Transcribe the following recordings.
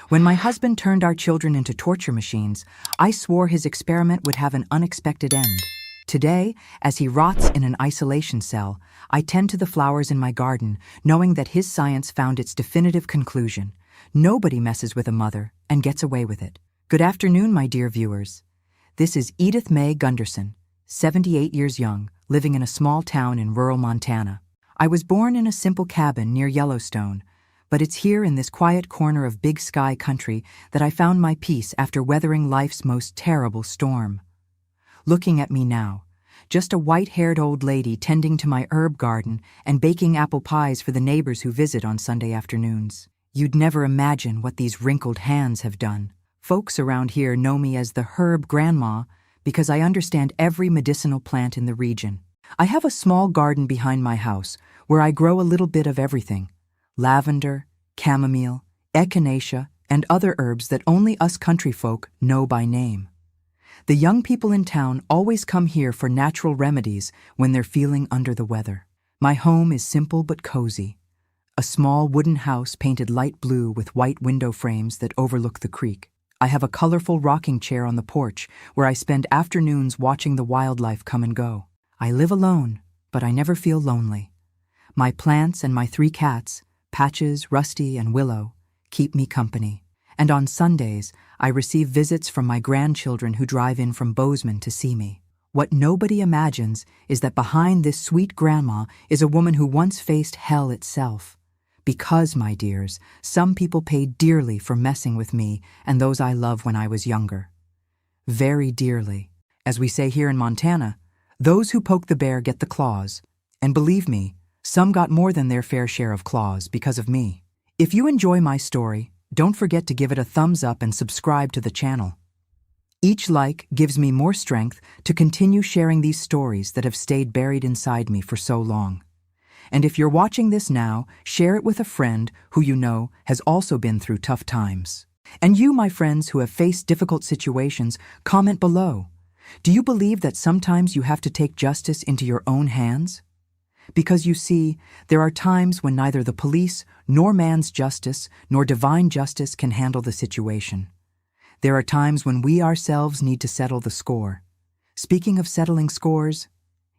When my husband turned our children into torture machines, I swore his experiment would have an unexpected end. Today, as he rots in an isolation cell, I tend to the flowers in my garden, knowing that his science found its definitive conclusion. Nobody messes with a mother and gets away with it. Good afternoon, my dear viewers. This is Edith Mae Gunderson, 78 years young, living in a small town in rural Montana. I was born in a simple cabin near Yellowstone, but it's here in this quiet corner of Big Sky country that I found my peace after weathering life's most terrible storm. Looking at me now, just a white-haired old lady tending to my herb garden and baking apple pies for the neighbors who visit on Sunday afternoons. You'd never imagine what these wrinkled hands have done. Folks around here know me as the herb grandma because I understand every medicinal plant in the region. I have a small garden behind my house where I grow a little bit of everything: lavender, chamomile, echinacea, and other herbs that only us country folk know by name. The young people in town always come here for natural remedies when they're feeling under the weather. My home is simple but cozy. A small wooden house painted light blue with white window frames that overlook the creek. I have a colorful rocking chair on the porch where I spend afternoons watching the wildlife come and go. I live alone, but I never feel lonely. My plants and my 3 cats, Patches, Rusty, and Willow, keep me company. And on Sundays, I receive visits from my grandchildren who drive in from Bozeman to see me. What nobody imagines is that behind this sweet grandma is a woman who once faced hell itself. Because, my dears, some people paid dearly for messing with me and those I loved when I was younger. Very dearly. As we say here in Montana, those who poke the bear get the claws. And believe me, some got more than their fair share of claws because of me. If you enjoy my story, don't forget to give it a thumbs up and subscribe to the channel. Each like gives me more strength to continue sharing these stories that have stayed buried inside me for so long. And if you're watching this now, share it with a friend who you know has also been through tough times. And you, my friends who have faced difficult situations, comment below. Do you believe that sometimes you have to take justice into your own hands? Because you see, there are times when neither the police, nor man's justice, nor divine justice can handle the situation. There are times when we ourselves need to settle the score. Speaking of settling scores,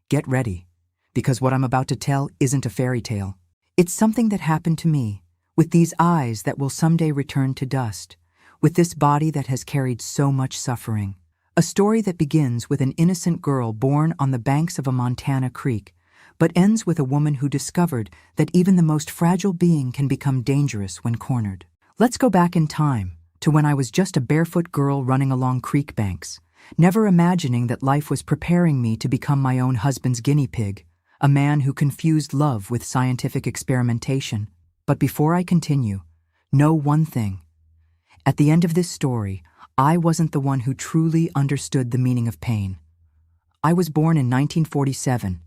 get ready, because what I'm about to tell isn't a fairy tale. It's something that happened to me, with these eyes that will someday return to dust, with this body that has carried so much suffering. A story that begins with an innocent girl born on the banks of a Montana creek, but ends with a woman who discovered that even the most fragile being can become dangerous when cornered. Let's go back in time to when I was just a barefoot girl running along creek banks, never imagining that life was preparing me to become my own husband's guinea pig, a man who confused love with scientific experimentation. But before I continue, know one thing. At the end of this story, I wasn't the one who truly understood the meaning of pain. I was born in 1947,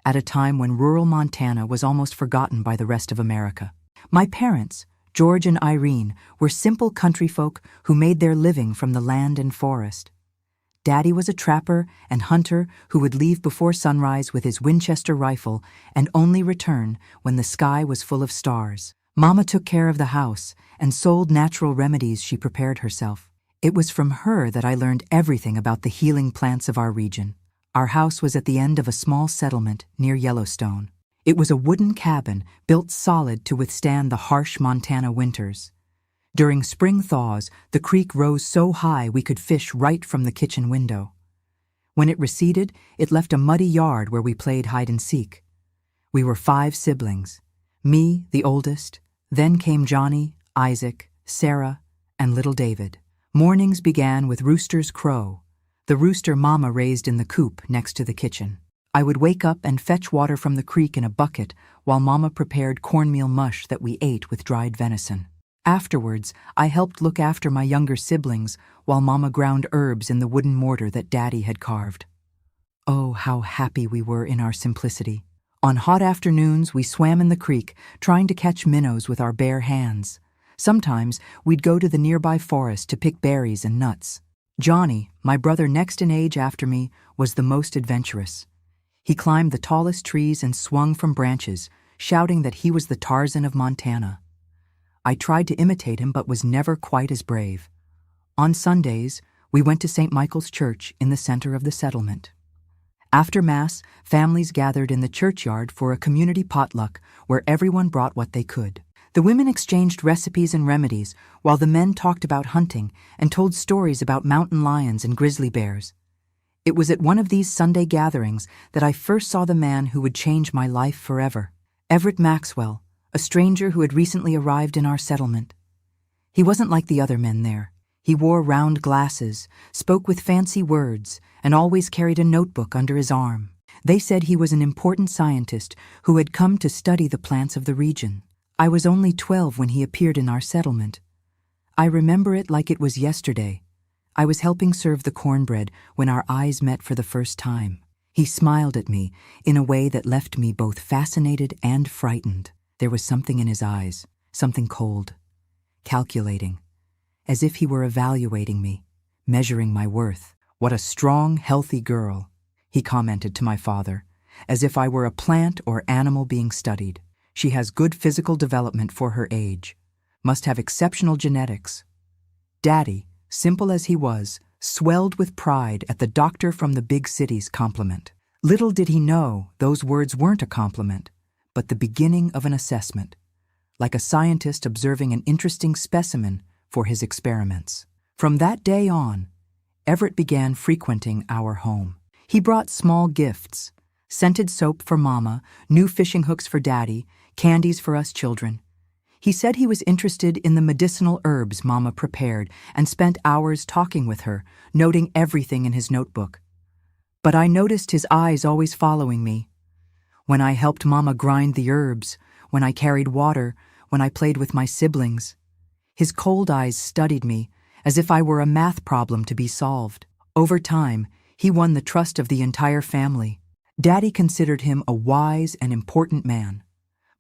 at a time when rural Montana was almost forgotten by the rest of America. My parents, George and Irene, were simple country folk who made their living from the land and forest. Daddy was a trapper and hunter who would leave before sunrise with his Winchester rifle and only return when the sky was full of stars. Mama took care of the house and sold natural remedies she prepared herself. It was from her that I learned everything about the healing plants of our region. Our house was at the end of a small settlement near Yellowstone. It was a wooden cabin built solid to withstand the harsh Montana winters. During spring thaws, the creek rose so high we could fish right from the kitchen window. When it receded, it left a muddy yard where we played hide and seek. We were 5 siblings. Me, the oldest, then came Johnny, Isaac, Sarah, and little David. Mornings began with rooster's crow, the rooster Mama raised in the coop next to the kitchen. I would wake up and fetch water from the creek in a bucket while Mama prepared cornmeal mush that we ate with dried venison. Afterwards, I helped look after my younger siblings while Mama ground herbs in the wooden mortar that Daddy had carved. Oh, how happy we were in our simplicity. On hot afternoons, we swam in the creek, trying to catch minnows with our bare hands. Sometimes, we'd go to the nearby forest to pick berries and nuts. Johnny, my brother next in age after me, was the most adventurous. He climbed the tallest trees and swung from branches, shouting that he was the Tarzan of Montana. I tried to imitate him but was never quite as brave. On Sundays, we went to St. Michael's Church in the center of the settlement. After Mass, families gathered in the churchyard for a community potluck where everyone brought what they could. The women exchanged recipes and remedies, while the men talked about hunting and told stories about mountain lions and grizzly bears. It was at one of these Sunday gatherings that I first saw the man who would change my life forever. Everett Maxwell, a stranger who had recently arrived in our settlement. He wasn't like the other men there. He wore round glasses, spoke with fancy words, and always carried a notebook under his arm. They said he was an important scientist who had come to study the plants of the region. I was only 12 when he appeared in our settlement. I remember it like it was yesterday. I was helping serve the cornbread when our eyes met for the first time. He smiled at me in a way that left me both fascinated and frightened. There was something in his eyes, something cold, calculating, as if he were evaluating me, measuring my worth. "What a strong, healthy girl," he commented to my father, as if I were a plant or animal being studied. "She has good physical development for her age, must have exceptional genetics." Daddy, simple as he was, swelled with pride at the doctor from the big city's compliment. Little did he know those words weren't a compliment, but the beginning of an assessment, like a scientist observing an interesting specimen for his experiments. From that day on, Everett began frequenting our home. He brought small gifts: scented soap for Mama, new fishing hooks for Daddy, candies for us children. He said he was interested in the medicinal herbs Mama prepared and spent hours talking with her, noting everything in his notebook. But I noticed his eyes always following me. When I helped Mama grind the herbs, when I carried water, when I played with my siblings. His cold eyes studied me as if I were a math problem to be solved. Over time, he won the trust of the entire family. Daddy considered him a wise and important man.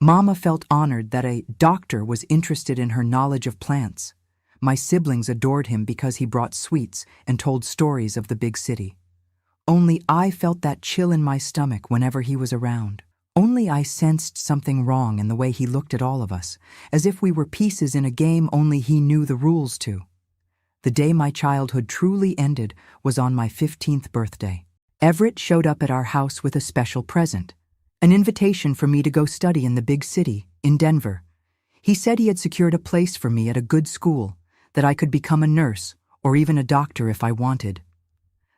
Mama felt honored that a doctor was interested in her knowledge of plants. My siblings adored him because he brought sweets and told stories of the big city. Only I felt that chill in my stomach whenever he was around. Only I sensed something wrong in the way he looked at all of us, as if we were pieces in a game only he knew the rules to. The day my childhood truly ended was on my 15th birthday. Everett showed up at our house with a special present, an invitation for me to go study in the big city, in Denver. He said he had secured a place for me at a good school, that I could become a nurse or even a doctor if I wanted.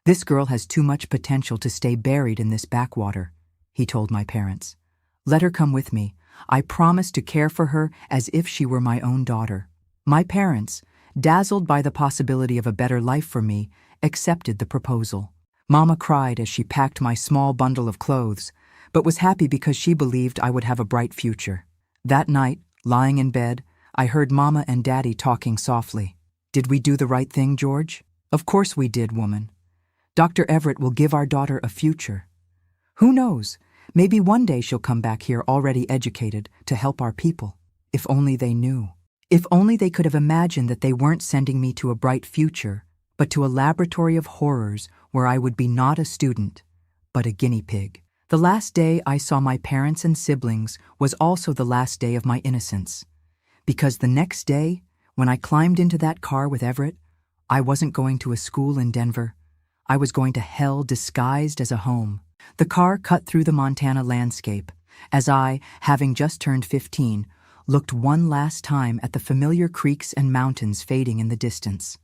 "This girl has too much potential to stay buried in this backwater," he told my parents. "Let her come with me. I promise to care for her as if she were my own daughter." My parents, dazzled by the possibility of a better life for me, accepted the proposal. Mama cried as she packed my small bundle of clothes, but was happy because she believed I would have a bright future. That night, lying in bed, I heard Mama and Daddy talking softly. "Did we do the right thing, George?" "Of course we did, woman. Dr. Everett will give our daughter a future. Who knows, maybe one day she'll come back here already educated to help our people. If only they knew. If only they could have imagined that they weren't sending me to a bright future, but to a laboratory of horrors where I would be not a student, but a guinea pig." The last day I saw my parents and siblings was also the last day of my innocence. Because the next day, when I climbed into that car with Everett, I wasn't going to a school in Denver. I was going to hell disguised as a home. The car cut through the Montana landscape as I, having just turned 15, looked one last time at the familiar creeks and mountains fading in the distance.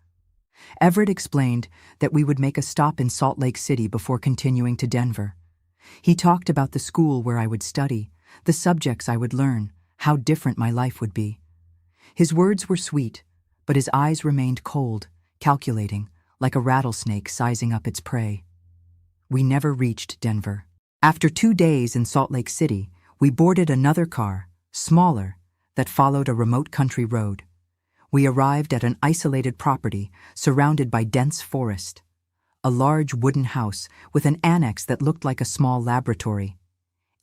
Everett explained that we would make a stop in Salt Lake City before continuing to Denver. He talked about the school where I would study, the subjects I would learn, how different my life would be. His words were sweet, but his eyes remained cold, calculating, like a rattlesnake sizing up its prey. We never reached Denver. After 2 days in Salt Lake City, we boarded another car, smaller, that followed a remote country road. We arrived at an isolated property surrounded by dense forest. A large wooden house with an annex that looked like a small laboratory.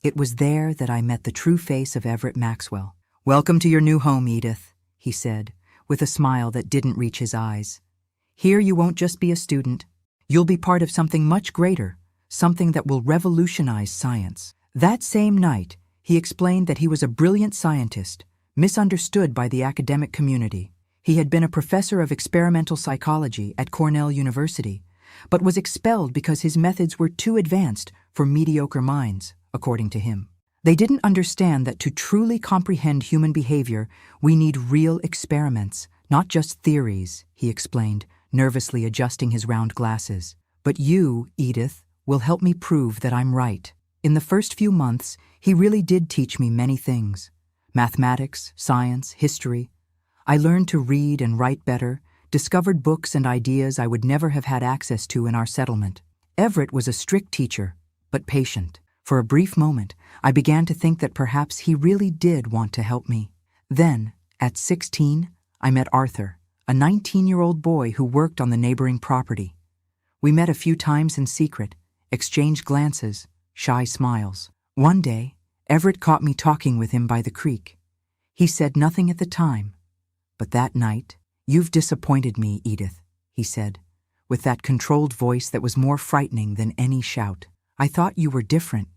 It was there that I met the true face of Everett Maxwell. "Welcome to your new home, Edith," he said, with a smile that didn't reach his eyes. "Here you won't just be a student. You'll be part of something much greater, something that will revolutionize science." That same night, he explained that he was a brilliant scientist, misunderstood by the academic community. He had been a professor of experimental psychology at Cornell University, but was expelled because his methods were too advanced for mediocre minds, according to him. They didn't understand that to truly comprehend human behavior, we need real experiments, not just theories, he explained, nervously adjusting his round glasses. But you, Edith, will help me prove that I'm right. In the first few months, he really did teach me many things. Mathematics, science, history. I learned to read and write better, discovered books and ideas I would never have had access to in our settlement. Everett was a strict teacher, but patient. For a brief moment, I began to think that perhaps he really did want to help me. Then, at 16, I met Arthur, a 19-year-old boy who worked on the neighboring property. We met a few times in secret, exchanged glances, shy smiles. One day, Everett caught me talking with him by the creek. He said nothing at the time, but that night, "You've disappointed me, Edith," he said, with that controlled voice that was more frightening than any shout. "I thought you were different,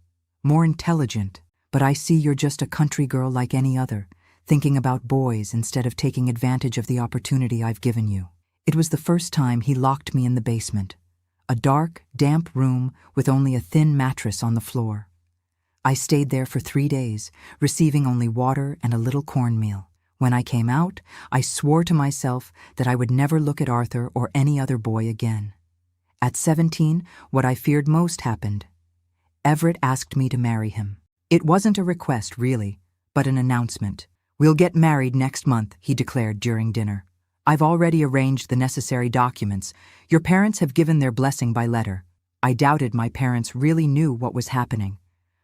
more intelligent, but I see you're just a country girl like any other, thinking about boys instead of taking advantage of the opportunity I've given you." It was the first time he locked me in the basement, a dark, damp room with only a thin mattress on the floor. I stayed there for 3 days, receiving only water and a little cornmeal. When I came out, I swore to myself that I would never look at Arthur or any other boy again. At 17, what I feared most happened. Everett asked me to marry him. It wasn't a request, really, but an announcement. "We'll get married next month," he declared during dinner. "I've already arranged the necessary documents. Your parents have given their blessing by letter." I doubted my parents really knew what was happening,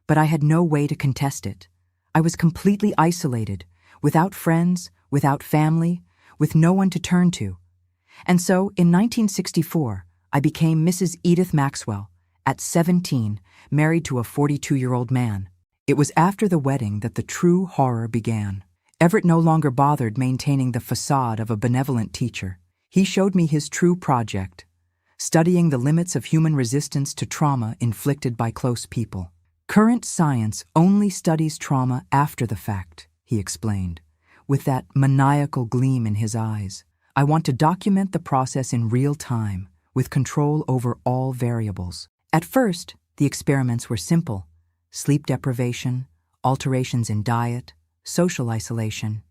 but I had no way to contest it. I was completely isolated, without friends, without family, with no one to turn to. And so, in 1964, I became Mrs. Edith Maxwell, at 17, married to a 42-year-old man. It was after the wedding that the true horror began. Everett no longer bothered maintaining the facade of a benevolent teacher. He showed me his true project, studying the limits of human resistance to trauma inflicted by close people. "Current science only studies trauma after the fact," he explained, with that maniacal gleam in his eyes. "I want to document the process in real time, with control over all variables." At first, the experiments were simple: sleep deprivation, alterations in diet, social isolation.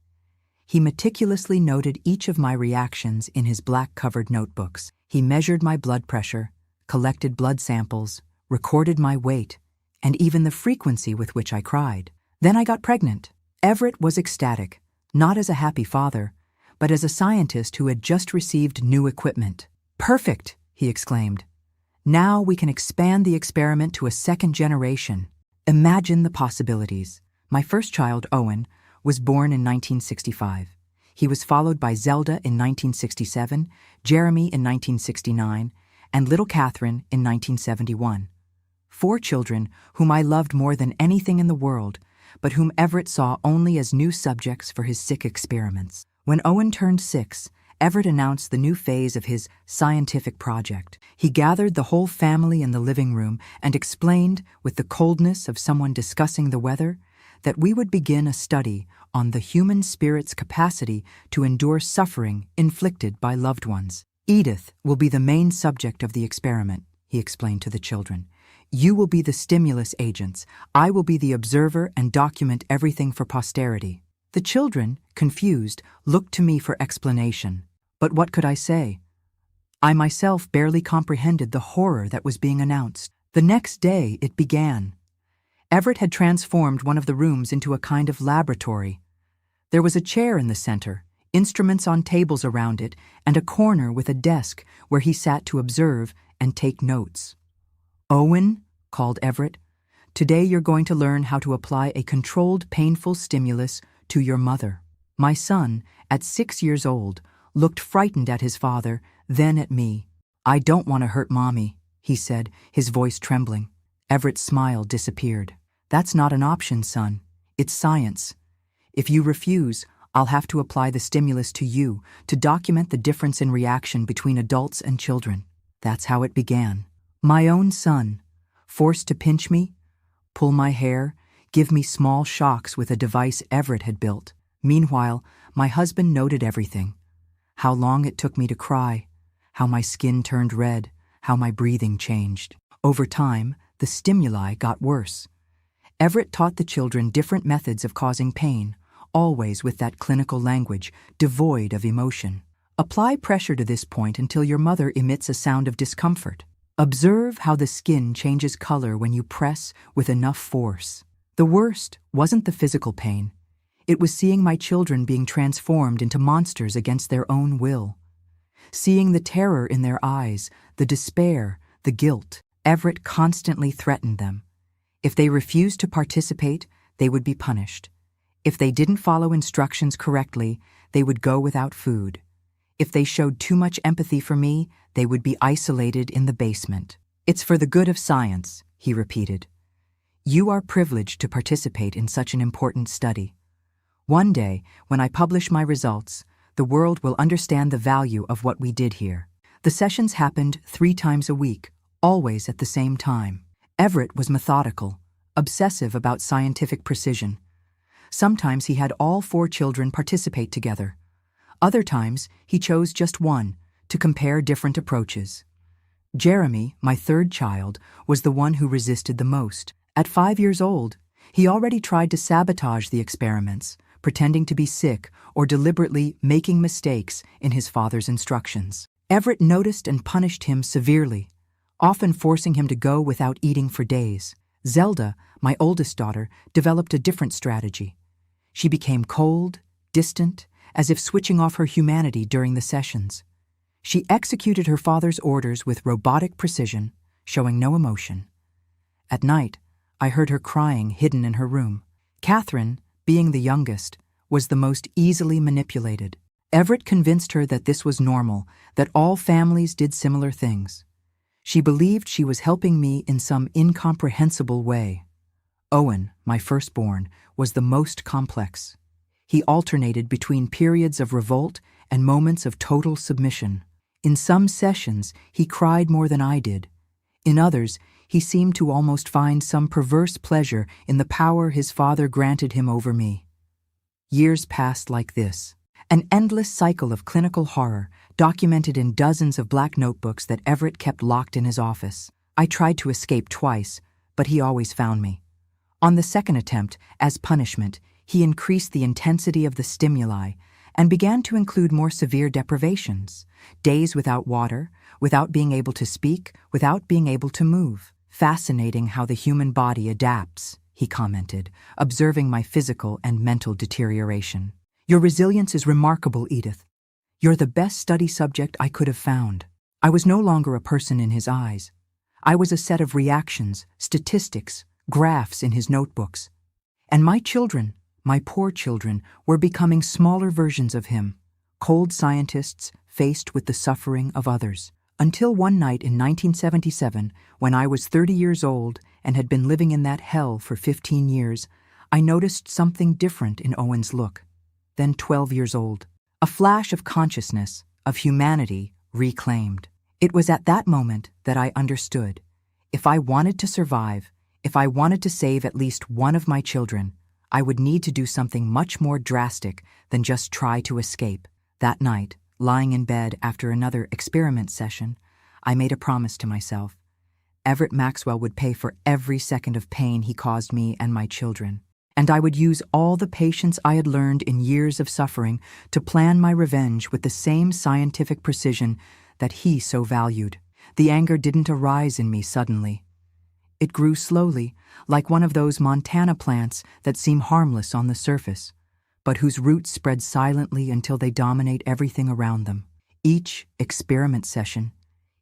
He meticulously noted each of my reactions in his black-covered notebooks. He measured my blood pressure, collected blood samples, recorded my weight, and even the frequency with which I cried. Then I got pregnant. Everett was ecstatic, not as a happy father, but as a scientist who had just received new equipment. "Perfect," he exclaimed. "Now we can expand the experiment to a second generation. Imagine the possibilities." My first child, Owen, was born in 1965. He was followed by Zelda in 1967, Jeremy in 1969, and little Catherine in 1971. 4 children whom I loved more than anything in the world, but whom Everett saw only as new subjects for his sick experiments. When Owen turned 6, Everett announced the new phase of his scientific project. He gathered the whole family in the living room and explained, with the coldness of someone discussing the weather, that we would begin a study on the human spirit's capacity to endure suffering inflicted by loved ones. "Edith will be the main subject of the experiment," he explained to the children. "You will be the stimulus agents. I will be the observer and document everything for posterity." The children, confused, looked to me for explanation. But what could I say? I myself barely comprehended the horror that was being announced. The next day it began. Everett had transformed one of the rooms into a kind of laboratory. There was a chair in the center, instruments on tables around it, and a corner with a desk where he sat to observe and take notes. "Owen," called Everett, "today you're going to learn how to apply a controlled, painful stimulus to your mother." My son, at 6 years old, looked frightened at his father, then at me. "I don't want to hurt Mommy," he said, his voice trembling. Everett's smile disappeared. "That's not an option, son. It's science. If you refuse, I'll have to apply the stimulus to you to document the difference in reaction between adults and children." That's how it began. My own son, forced to pinch me, pull my hair, give me small shocks with a device Everett had built. Meanwhile, my husband noted everything. How long it took me to cry, how my skin turned red, how my breathing changed. Over time, the stimuli got worse. Everett taught the children different methods of causing pain, always with that clinical language, devoid of emotion. Apply pressure to this point until your mother emits a sound of discomfort. Observe how the skin changes color when you press with enough force. The worst wasn't the physical pain. It was seeing my children being transformed into monsters against their own will. Seeing the terror in their eyes, the despair, the guilt. Everett constantly threatened them. If they refused to participate, they would be punished. If they didn't follow instructions correctly, they would go without food. If they showed too much empathy for me, they would be isolated in the basement. It's for the good of science, he repeated. You are privileged to participate in such an important study. One day, when I publish my results, the world will understand the value of what we did here. The sessions happened 3 times a week, always at the same time. Everett was methodical, obsessive about scientific precision. Sometimes he had all 4 children participate together. Other times, he chose just one to compare different approaches. Jeremy, my 3rd child, was the one who resisted the most. At 5 years old, he already tried to sabotage the experiments, pretending to be sick or deliberately making mistakes in his father's instructions. Everett noticed and punished him severely, often forcing him to go without eating for days. Zelda, my oldest daughter, developed a different strategy. She became cold, distant, as if switching off her humanity during the sessions. She executed her father's orders with robotic precision, showing no emotion. At night, I heard her crying hidden in her room. Catherine, being the youngest, was the most easily manipulated. Everett convinced her that this was normal, that all families did similar things. She believed she was helping me in some incomprehensible way. Owen, my firstborn, was the most complex. He alternated between periods of revolt and moments of total submission. In some sessions, he cried more than I did. In others, he seemed to almost find some perverse pleasure in the power his father granted him over me. Years passed like this, an endless cycle of clinical horror documented in dozens of black notebooks that Everett kept locked in his office. I tried to escape twice, but he always found me. On the second attempt, as punishment, he increased the intensity of the stimuli and began to include more severe deprivations, days without water, without being able to speak, without being able to move. Fascinating how the human body adapts, he commented, observing my physical and mental deterioration. Your resilience is remarkable, Edith. You're the best study subject I could have found. I was no longer a person in his eyes. I was a set of reactions, statistics, graphs in his notebooks. And my children, my poor children, were becoming smaller versions of him, cold scientists faced with the suffering of others. Until one night in 1977, when I was 30 years old and had been living in that hell for 15 years, I noticed something different in Owen's look. Then 12 years old. A flash of consciousness, of humanity, reclaimed. It was at that moment that I understood. If I wanted to survive, if I wanted to save at least one of my children, I would need to do something much more drastic than just try to escape. That night, lying in bed after another experiment session, I made a promise to myself. Everett Maxwell would pay for every second of pain he caused me and my children, and I would use all the patience I had learned in years of suffering to plan my revenge with the same scientific precision that he so valued. The anger didn't arise in me suddenly. It grew slowly, like one of those Montana plants that seem harmless on the surface, but whose roots spread silently until they dominate everything around them. Each experiment session,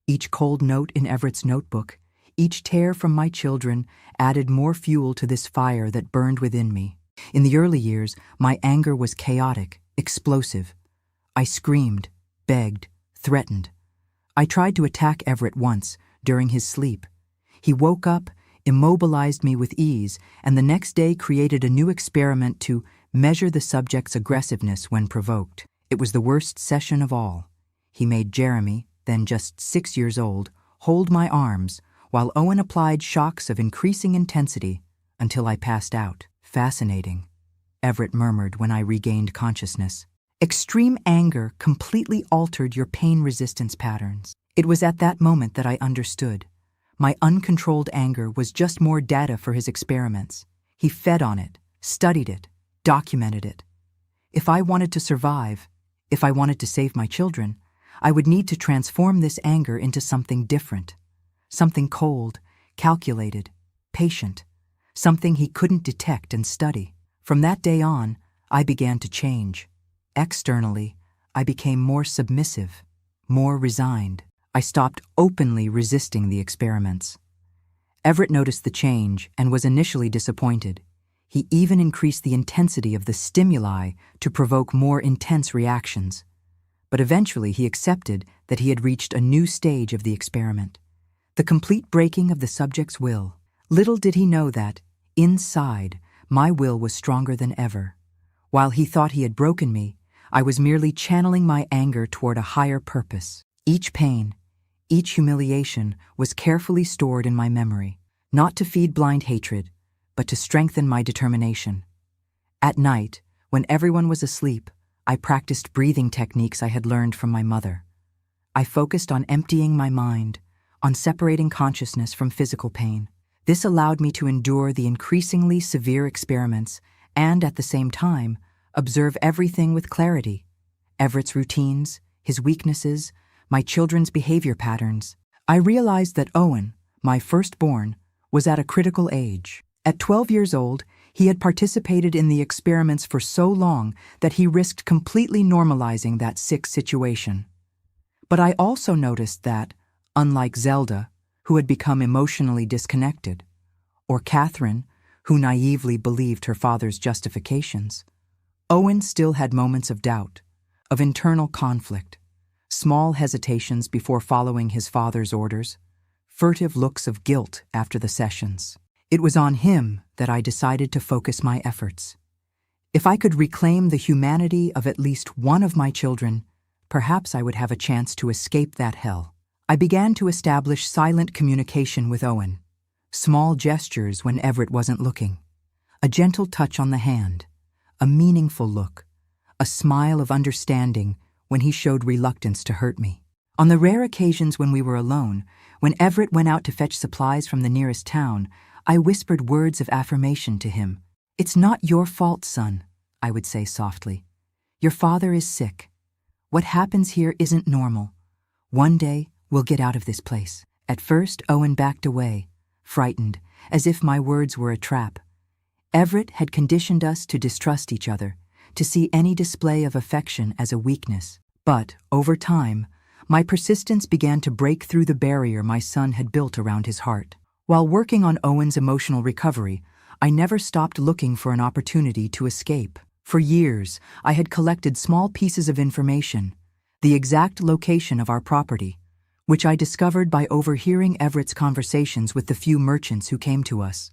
each cold note in Everett's notebook, each tear from my children added more fuel to this fire that burned within me. In the early years, my anger was chaotic, explosive. I screamed, begged, threatened. I tried to attack Everett once, during his sleep. He woke up, immobilized me with ease, and the next day created a new experiment to measure the subject's aggressiveness when provoked. It was the worst session of all. He made Jeremy, then just 6 years old, hold my arms, while Owen applied shocks of increasing intensity until I passed out. Fascinating. Everett murmured when I regained consciousness. Extreme anger completely altered your pain resistance patterns. It was at that moment that I understood. My uncontrolled anger was just more data for his experiments. He fed on it, studied it, documented it. If I wanted to survive, if I wanted to save my children, I would need to transform this anger into something different. Something cold, calculated, patient. Something he couldn't detect and study. From that day on, I began to change. Externally, I became more submissive, more resigned. I stopped openly resisting the experiments. Everett noticed the change and was initially disappointed. He even increased the intensity of the stimuli to provoke more intense reactions. But eventually he accepted that he had reached a new stage of the experiment. The complete breaking of the subject's will. Little did he know that, inside, my will was stronger than ever. While he thought he had broken me, I was merely channeling my anger toward a higher purpose. Each pain, each humiliation was carefully stored in my memory, not to feed blind hatred, but to strengthen my determination. At night, when everyone was asleep, I practiced breathing techniques I had learned from my mother. I focused on emptying my mind, on separating consciousness from physical pain. This allowed me to endure the increasingly severe experiments and, at the same time, observe everything with clarity. Everett's routines, his weaknesses, my children's behavior patterns. I realized that Owen, my firstborn, was at a critical age. At 12 years old, he had participated in the experiments for so long that he risked completely normalizing that sick situation. But I also noticed that, unlike Zelda, who had become emotionally disconnected, or Catherine, who naively believed her father's justifications, Owen still had moments of doubt, of internal conflict, small hesitations before following his father's orders, furtive looks of guilt after the sessions. It was on him that I decided to focus my efforts. If I could reclaim the humanity of at least one of my children, perhaps I would have a chance to escape that hell. I began to establish silent communication with Owen. Small gestures when Everett wasn't looking. A gentle touch on the hand. A meaningful look. A smile of understanding when he showed reluctance to hurt me. On the rare occasions when we were alone, when Everett went out to fetch supplies from the nearest town, I whispered words of affirmation to him. "It's not your fault, son," I would say softly. "Your father is sick. What happens here isn't normal. One day, we'll get out of this place." At first, Owen backed away, frightened, as if my words were a trap. Everett had conditioned us to distrust each other, to see any display of affection as a weakness. But, over time, my persistence began to break through the barrier my son had built around his heart. While working on Owen's emotional recovery, I never stopped looking for an opportunity to escape. For years, I had collected small pieces of information, the exact location of our property, which I discovered by overhearing Everett's conversations with the few merchants who came to us.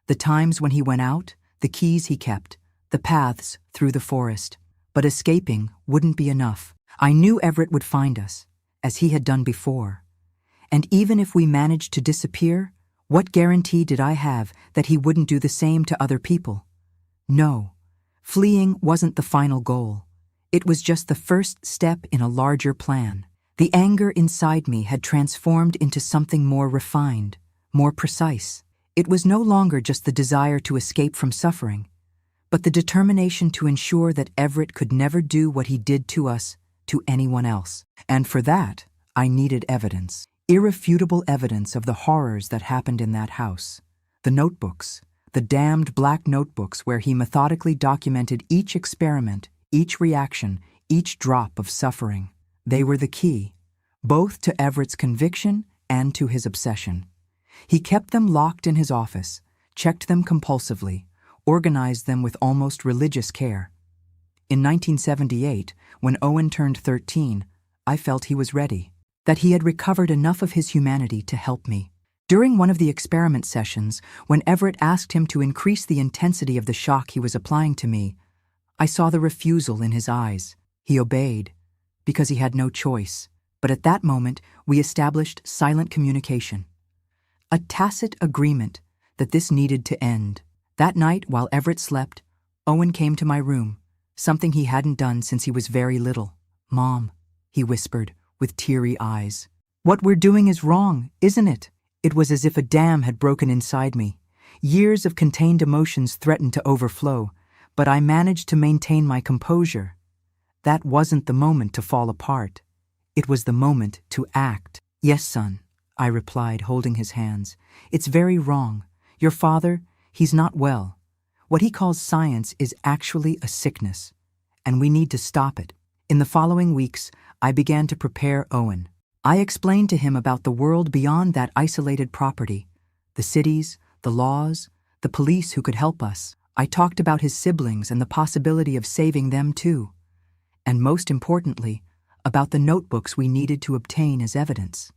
The times when he went out, the keys he kept, the paths through the forest. But escaping wouldn't be enough. I knew Everett would find us, as he had done before. And even if we managed to disappear, what guarantee did I have that he wouldn't do the same to other people? No, fleeing wasn't the final goal. It was just the first step in a larger plan. The anger inside me had transformed into something more refined, more precise. It was no longer just the desire to escape from suffering, but the determination to ensure that Everett could never do what he did to us to anyone else. And for that, I needed evidence. Irrefutable evidence of the horrors that happened in that house. The notebooks, the damned black notebooks where he methodically documented each experiment, each reaction, each drop of suffering. They were the key, both to Everett's conviction and to his obsession. He kept them locked in his office, checked them compulsively, organized them with almost religious care. In 1978, when Owen turned 13, I felt he was ready, that he had recovered enough of his humanity to help me. During one of the experiment sessions, when Everett asked him to increase the intensity of the shock he was applying to me, I saw the refusal in his eyes. He obeyed, because he had no choice. But at that moment, we established silent communication. A tacit agreement that this needed to end. That night, while Everett slept, Owen came to my room, something he hadn't done since he was very little. "Mom," he whispered, with teary eyes. "What we're doing is wrong, isn't it?" It was as if a dam had broken inside me. Years of contained emotions threatened to overflow, but I managed to maintain my composure. That wasn't the moment to fall apart. It was the moment to act. "Yes, son," I replied, holding his hands. "It's very wrong. Your father, he's not well. What he calls science is actually a sickness, and we need to stop it." In the following weeks, I began to prepare Owen. I explained to him about the world beyond that isolated property, the cities, the laws, the police who could help us. I talked about his siblings and the possibility of saving them too. And most importantly, about the notebooks we needed to obtain as evidence.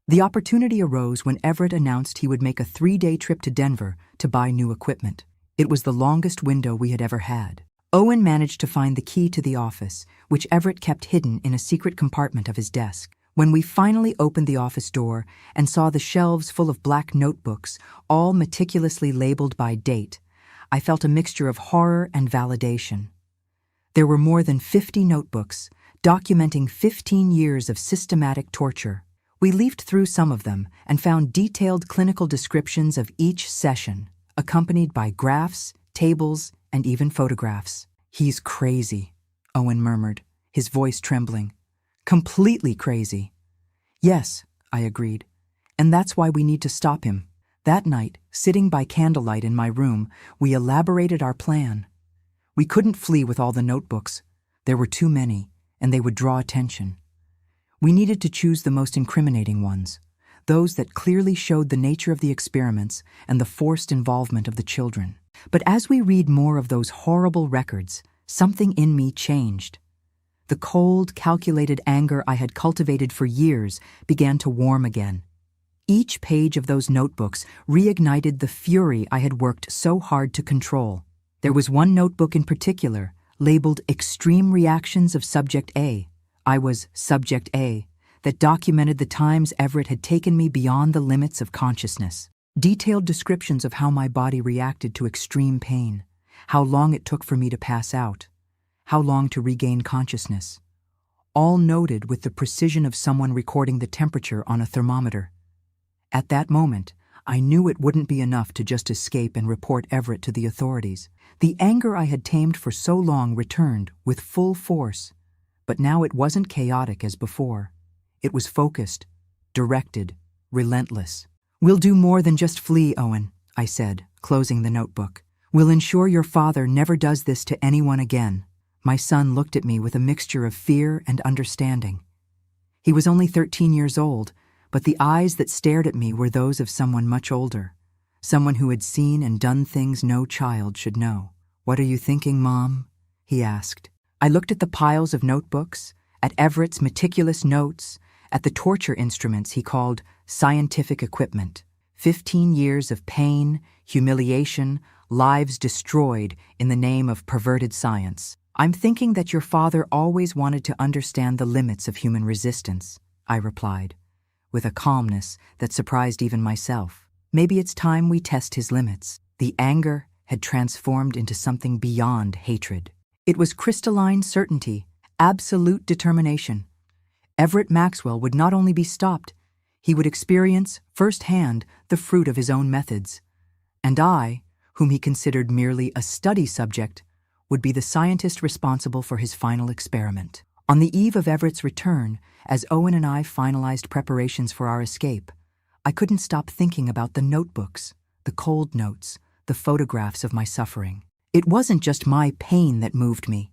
The opportunity arose when Everett announced he would make a 3-day trip to Denver to buy new equipment. It was the longest window we had ever had. Owen managed to find the key to the office, which Everett kept hidden in a secret compartment of his desk. When we finally opened the office door and saw the shelves full of black notebooks, all meticulously labeled by date, I felt a mixture of horror and validation. There were more than 50 notebooks, documenting 15 years of systematic torture. We leafed through some of them and found detailed clinical descriptions of each session, accompanied by graphs, tables, and even photographs. "He's crazy," Owen murmured, his voice trembling. "Completely crazy." "Yes," I agreed, "and that's why we need to stop him." That night, sitting by candlelight in my room, we elaborated our plan. We couldn't flee with all the notebooks. There were too many, and they would draw attention. We needed to choose the most incriminating ones, those that clearly showed the nature of the experiments and the forced involvement of the children. But as we read more of those horrible records, something in me changed. The cold, calculated anger I had cultivated for years began to warm again. Each page of those notebooks reignited the fury I had worked so hard to control. There was one notebook in particular, labeled Extreme Reactions of Subject A. I was Subject A, that documented the times Everett had taken me beyond the limits of consciousness. Detailed descriptions of how my body reacted to extreme pain, how long it took for me to pass out, how long to regain consciousness. All noted with the precision of someone recording the temperature on a thermometer. At that moment, I knew it wouldn't be enough to just escape and report Everett to the authorities. The anger I had tamed for so long returned with full force, but now it wasn't chaotic as before. It was focused, directed, relentless. "We'll do more than just flee, Owen," I said, closing the notebook. "We'll ensure your father never does this to anyone again." My son looked at me with a mixture of fear and understanding. He was only 13 years old, but the eyes that stared at me were those of someone much older, someone who had seen and done things no child should know. "What are you thinking, Mom?" he asked. I looked at the piles of notebooks, at Everett's meticulous notes, at the torture instruments he called scientific equipment. 15 years of pain, humiliation, lives destroyed in the name of perverted science. "I'm thinking that your father always wanted to understand the limits of human resistance," I replied, with a calmness that surprised even myself. "Maybe it's time we test his limits." The anger had transformed into something beyond hatred. It was crystalline certainty, absolute determination. Everett Maxwell would not only be stopped, he would experience firsthand the fruit of his own methods. And I, whom he considered merely a study subject, would be the scientist responsible for his final experiment. On the eve of Everett's return, as Owen and I finalized preparations for our escape, I couldn't stop thinking about the notebooks, the cold notes, the photographs of my suffering. It wasn't just my pain that moved me.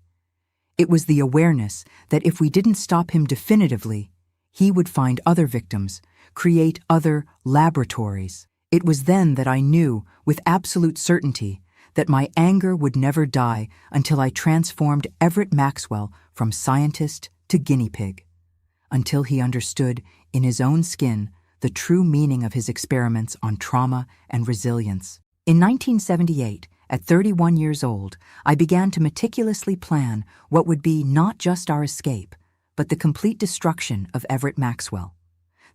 It was the awareness that if we didn't stop him definitively, he would find other victims, create other laboratories. It was then that I knew, with absolute certainty, that my anger would never die until I transformed Everett Maxwell from scientist to guinea pig, until he understood, in his own skin, the true meaning of his experiments on trauma and resilience. In 1978, at 31 years old, I began to meticulously plan what would be not just our escape, but the complete destruction of Everett Maxwell.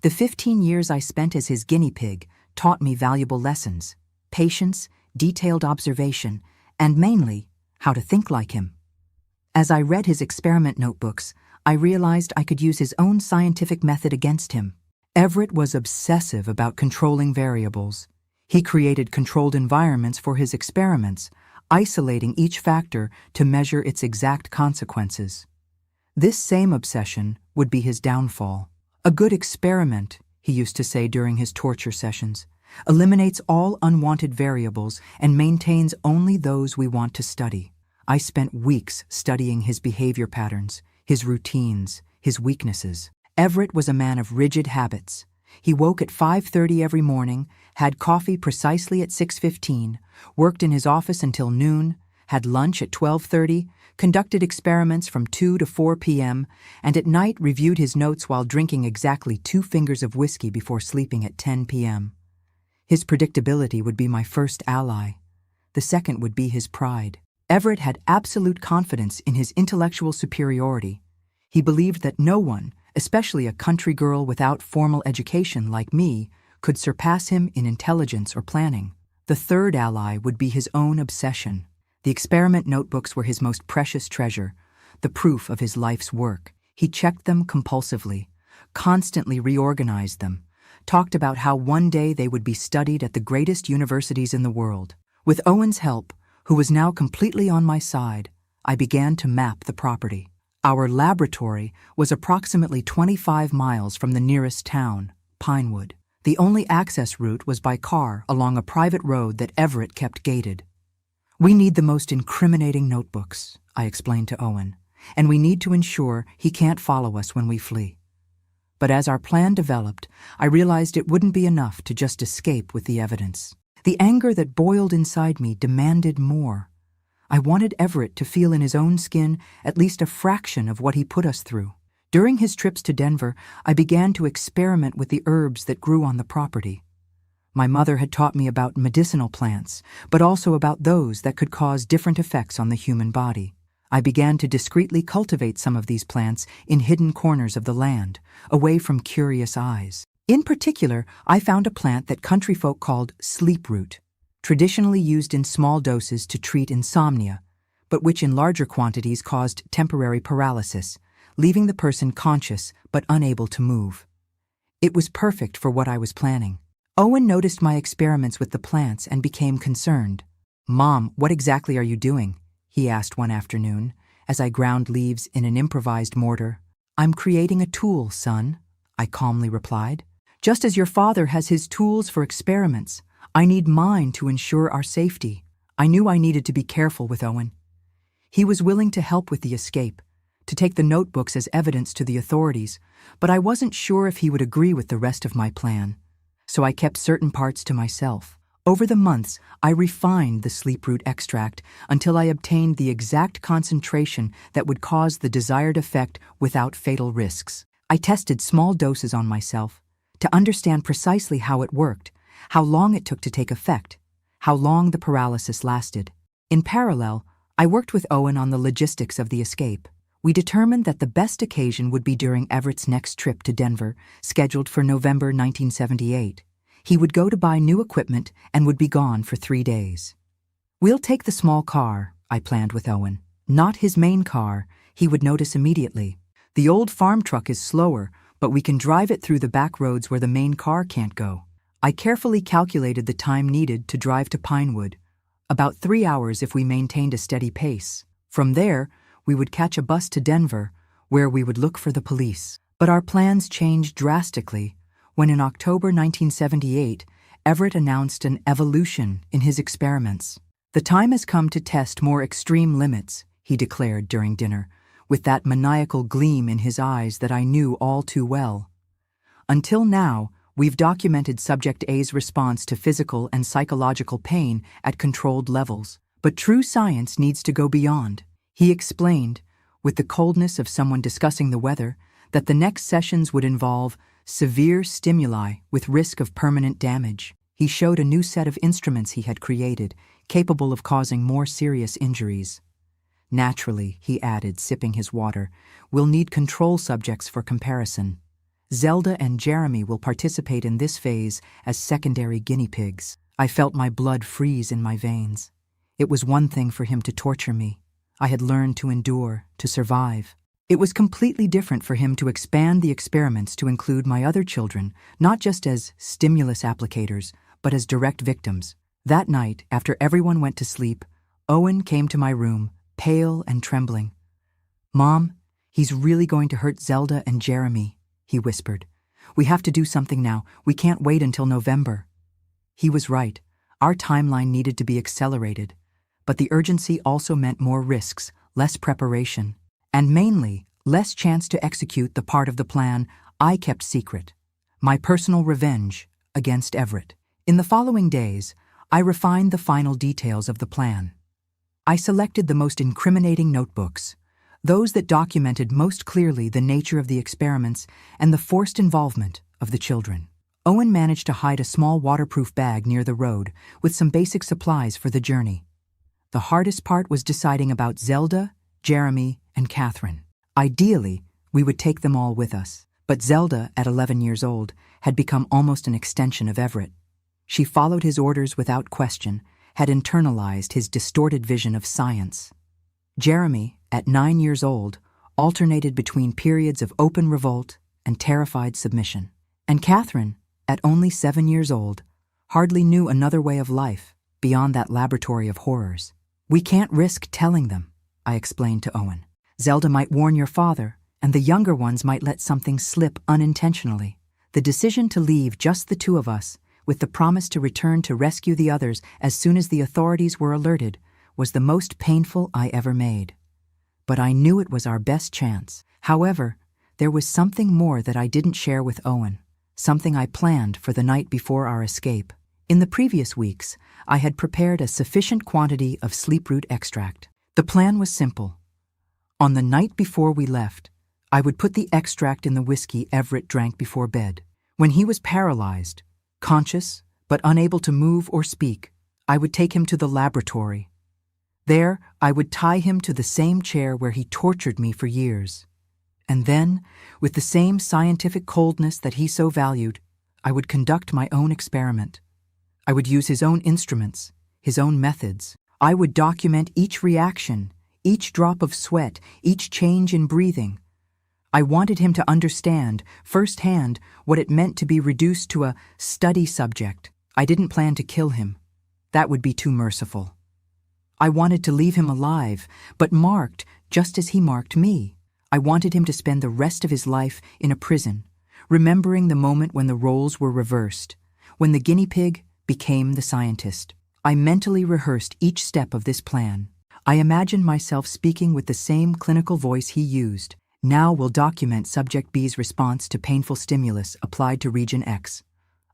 The 15 years I spent as his guinea pig taught me valuable lessons: patience, detailed observation, and mainly, how to think like him. As I read his experiment notebooks, I realized I could use his own scientific method against him. Everett was obsessive about controlling variables. He created controlled environments for his experiments, isolating each factor to measure its exact consequences. This same obsession would be his downfall. A good experiment, he used to say during his torture sessions, eliminates all unwanted variables and maintains only those we want to study. I spent weeks studying his behavior patterns, his routines, his weaknesses. Everett was a man of rigid habits. He woke at 5:30 every morning, had coffee precisely at 6:15, worked in his office until noon, had lunch at 12:30, conducted experiments from 2 to 4 p.m., and at night reviewed his notes while drinking exactly 2 fingers of whiskey before sleeping at 10 p.m. His predictability would be my first ally. The second would be his pride. Everett had absolute confidence in his intellectual superiority. He believed that no one, especially a country girl without formal education like me, could surpass him in intelligence or planning. The third ally would be his own obsession. The experiment notebooks were his most precious treasure, the proof of his life's work. He checked them compulsively, constantly reorganized them, talked about how one day they would be studied at the greatest universities in the world. With Owen's help, who was now completely on my side, I began to map the property. Our laboratory was approximately 25 miles from the nearest town, Pinewood. The only access route was by car along a private road that Everett kept gated. "We need the most incriminating notebooks," I explained to Owen, "and we need to ensure he can't follow us when we flee." But as our plan developed, I realized it wouldn't be enough to just escape with the evidence. The anger that boiled inside me demanded more. I wanted Everett to feel in his own skin at least a fraction of what he put us through. During his trips to Denver, I began to experiment with the herbs that grew on the property. My mother had taught me about medicinal plants, but also about those that could cause different effects on the human body. I began to discreetly cultivate some of these plants in hidden corners of the land, away from curious eyes. In particular, I found a plant that country folk called sleep root, traditionally used in small doses to treat insomnia, but which in larger quantities caused temporary paralysis, leaving the person conscious but unable to move. It was perfect for what I was planning. Owen noticed my experiments with the plants and became concerned. "Mom, what exactly are you doing?" he asked one afternoon, as I ground leaves in an improvised mortar. "I'm creating a tool, son," I calmly replied. "Just as your father has his tools for experiments, I need mine to ensure our safety." I knew I needed to be careful with Owen. He was willing to help with the escape, to take the notebooks as evidence to the authorities, but I wasn't sure if he would agree with the rest of my plan. So I kept certain parts to myself. Over the months, I refined the sleep root extract until I obtained the exact concentration that would cause the desired effect without fatal risks. I tested small doses on myself to understand precisely how it worked, how long it took to take effect, how long the paralysis lasted. In parallel, I worked with Owen on the logistics of the escape. We determined that the best occasion would be during Everett's next trip to Denver, scheduled for November 1978. He would go to buy new equipment and would be gone for 3 days. "We'll take the small car," I planned with Owen. "Not his main car," he would notice immediately. "The old farm truck is slower, but we can drive it through the back roads where the main car can't go." I carefully calculated the time needed to drive to Pinewood, about 3 hours if we maintained a steady pace. From there, we would catch a bus to Denver, where we would look for the police. But our plans changed drastically when in October 1978, Everett announced an evolution in his experiments. "The time has come to test more extreme limits," he declared during dinner, with that maniacal gleam in his eyes that I knew all too well. "Until now, we've documented Subject A's response to physical and psychological pain at controlled levels. But true science needs to go beyond." He explained, with the coldness of someone discussing the weather, that the next sessions would involve severe stimuli with risk of permanent damage. He showed a new set of instruments he had created, capable of causing more serious injuries. "Naturally," he added, sipping his water, "we'll need control subjects for comparison. Zelda and Jeremy will participate in this phase as secondary guinea pigs." I felt my blood freeze in my veins. It was one thing for him to torture me. I had learned to endure, to survive. It was completely different for him to expand the experiments to include my other children, not just as stimulus applicators, but as direct victims. That night, after everyone went to sleep, Owen came to my room, pale and trembling. "Mom, he's really going to hurt Zelda and Jeremy," he whispered. "We have to do something now. We can't wait until November." He was right. Our timeline needed to be accelerated. But the urgency also meant more risks, less preparation, and mainly, less chance to execute the part of the plan I kept secret. My personal revenge against Everett. In the following days, I refined the final details of the plan. I selected the most incriminating notebooks, those that documented most clearly the nature of the experiments and the forced involvement of the children. Owen managed to hide a small waterproof bag near the road with some basic supplies for the journey. The hardest part was deciding about Zelda, Jeremy, and Catherine. Ideally, we would take them all with us. But Zelda, at 11 years old, had become almost an extension of Everett. She followed his orders without question, had internalized his distorted vision of science. Jeremy, at 9 years old, alternated between periods of open revolt and terrified submission. And Catherine, at only 7 years old, hardly knew another way of life beyond that laboratory of horrors. "We can't risk telling them," I explained to Owen. "Zelda might warn your father, and the younger ones might let something slip unintentionally." The decision to leave just the two of us, with the promise to return to rescue the others as soon as the authorities were alerted, was the most painful I ever made. But I knew it was our best chance. However, there was something more that I didn't share with Owen, something I planned for the night before our escape. In the previous weeks, I had prepared a sufficient quantity of sleeproot extract. The plan was simple. On the night before we left, I would put the extract in the whiskey Everett drank before bed. When he was paralyzed, conscious but unable to move or speak, I would take him to the laboratory. There, I would tie him to the same chair where he tortured me for years. And then, with the same scientific coldness that he so valued, I would conduct my own experiment. I would use his own instruments, his own methods. I would document each reaction, each drop of sweat, each change in breathing. I wanted him to understand, firsthand, what it meant to be reduced to a study subject. I didn't plan to kill him. That would be too merciful. I wanted to leave him alive, but marked just as he marked me. I wanted him to spend the rest of his life in a prison, remembering the moment when the roles were reversed, when the guinea pig became the scientist. I mentally rehearsed each step of this plan. I imagined myself speaking with the same clinical voice he used. "Now we'll document Subject B's response to painful stimulus applied to Region X.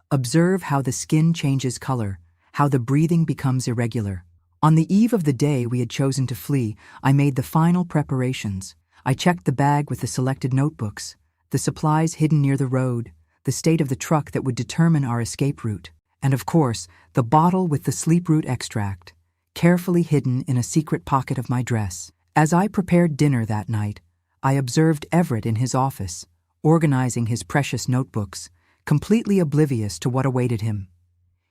Observe how the skin changes color, how the breathing becomes irregular." On the eve of the day we had chosen to flee, I made the final preparations. I checked the bag with the selected notebooks, the supplies hidden near the road, the state of the truck that would determine our escape route, and of course, the bottle with the sleeproot extract, carefully hidden in a secret pocket of my dress. As I prepared dinner that night, I observed Everett in his office, organizing his precious notebooks, completely oblivious to what awaited him.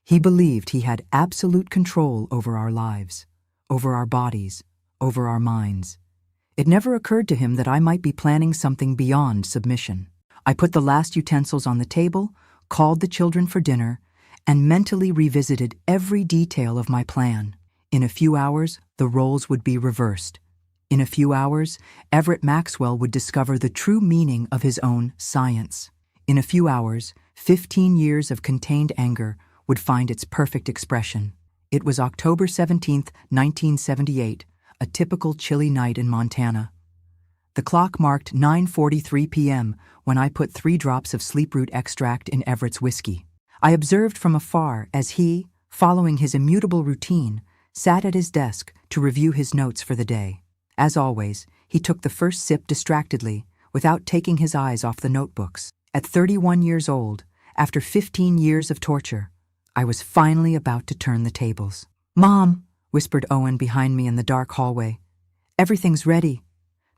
He believed he had absolute control over our lives, over our bodies, over our minds. It never occurred to him that I might be planning something beyond submission. I put the last utensils on the table, called the children for dinner, and mentally revisited every detail of my plan. In a few hours, the roles would be reversed. In a few hours, Everett Maxwell would discover the true meaning of his own science. In a few hours, 15 years of contained anger would find its perfect expression. It was October 17th, 1978, a typical chilly night in Montana. The clock marked 9:43 p.m. when I put 3 drops of sleeproot extract in Everett's whiskey. I observed from afar as he, following his immutable routine, sat at his desk to review his notes for the day. As always, he took the first sip distractedly, without taking his eyes off the notebooks. At 31 years old, after 15 years of torture, I was finally about to turn the tables. "Mom," whispered Owen behind me in the dark hallway. "Everything's ready.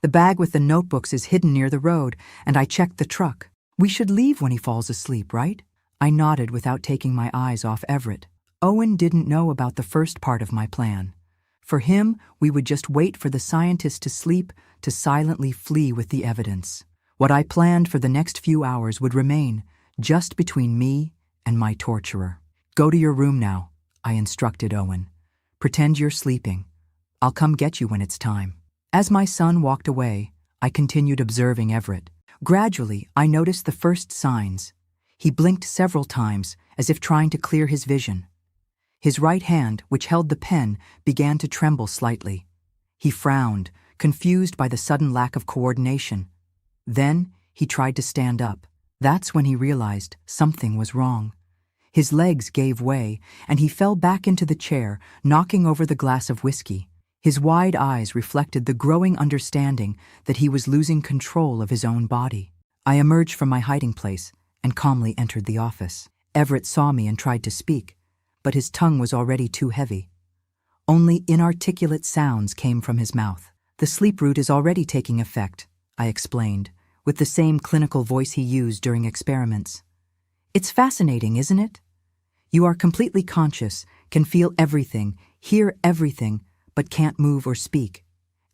The bag with the notebooks is hidden near the road, and I checked the truck. We should leave when he falls asleep, right?" I nodded without taking my eyes off Everett. Owen didn't know about the first part of my plan. For him, we would just wait for the scientist to sleep to silently flee with the evidence. What I planned for the next few hours would remain just between me and my torturer. Go to your room now, I instructed Owen. Pretend you're sleeping. I'll come get you when it's time. As my son walked away, I continued observing Everett. Gradually, I noticed the first signs. He blinked several times, as if trying to clear his vision. His right hand, which held the pen, began to tremble slightly. He frowned, confused by the sudden lack of coordination. Then, he tried to stand up. That's when he realized something was wrong. His legs gave way, and he fell back into the chair, knocking over the glass of whiskey. His wide eyes reflected the growing understanding that he was losing control of his own body. I emerged from my hiding place and calmly entered the office. Everett saw me and tried to speak, but his tongue was already too heavy. Only inarticulate sounds came from his mouth. The sleep route is already taking effect, I explained, with the same clinical voice he used during experiments. It's fascinating, isn't it? You are completely conscious, can feel everything, hear everything, but can't move or speak.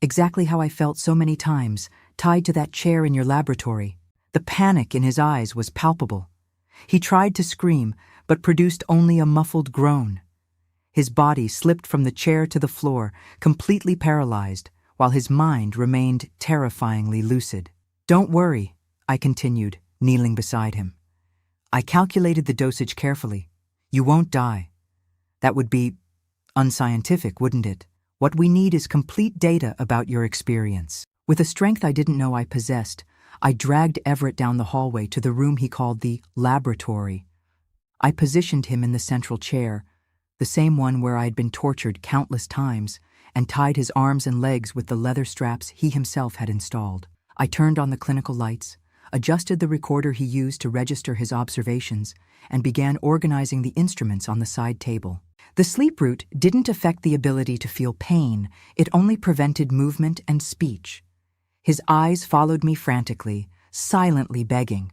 Exactly how I felt so many times, tied to that chair in your laboratory. The panic in his eyes was palpable. He tried to scream, but produced only a muffled groan. His body slipped from the chair to the floor, completely paralyzed, while his mind remained terrifyingly lucid. Don't worry, I continued, kneeling beside him. I calculated the dosage carefully. You won't die. That would be unscientific, wouldn't it? What we need is complete data about your experience. With a strength I didn't know I possessed, I dragged Everett down the hallway to the room he called the laboratory. I positioned him in the central chair, the same one where I had been tortured countless times, and tied his arms and legs with the leather straps he himself had installed. I turned on the clinical lights, adjusted the recorder he used to register his observations, and began organizing the instruments on the side table. The sleep route didn't affect the ability to feel pain, it only prevented movement and speech. His eyes followed me frantically, silently begging.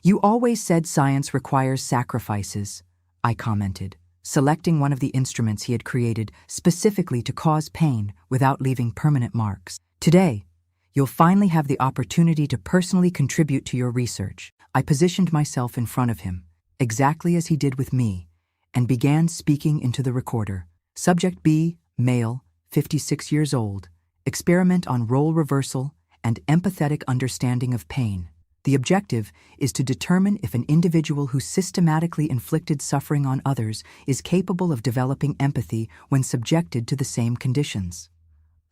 You always said science requires sacrifices, I commented, selecting one of the instruments he had created specifically to cause pain without leaving permanent marks. Today, you'll finally have the opportunity to personally contribute to your research. I positioned myself in front of him, exactly as he did with me, and began speaking into the recorder. Subject B, male, 56 years old, experiment on role reversal and empathetic understanding of pain. The objective is to determine if an individual who systematically inflicted suffering on others is capable of developing empathy when subjected to the same conditions.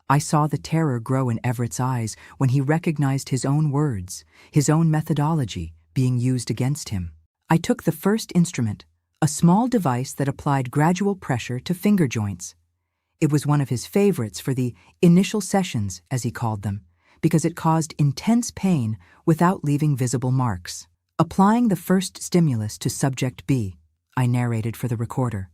I saw the terror grow in Everett's eyes when he recognized his own words, his own methodology, being used against him. I took the first instrument, a small device that applied gradual pressure to finger joints. It was one of his favorites for the initial sessions, as he called them, because it caused intense pain without leaving visible marks. Applying the first stimulus to subject B, I narrated for the recorder.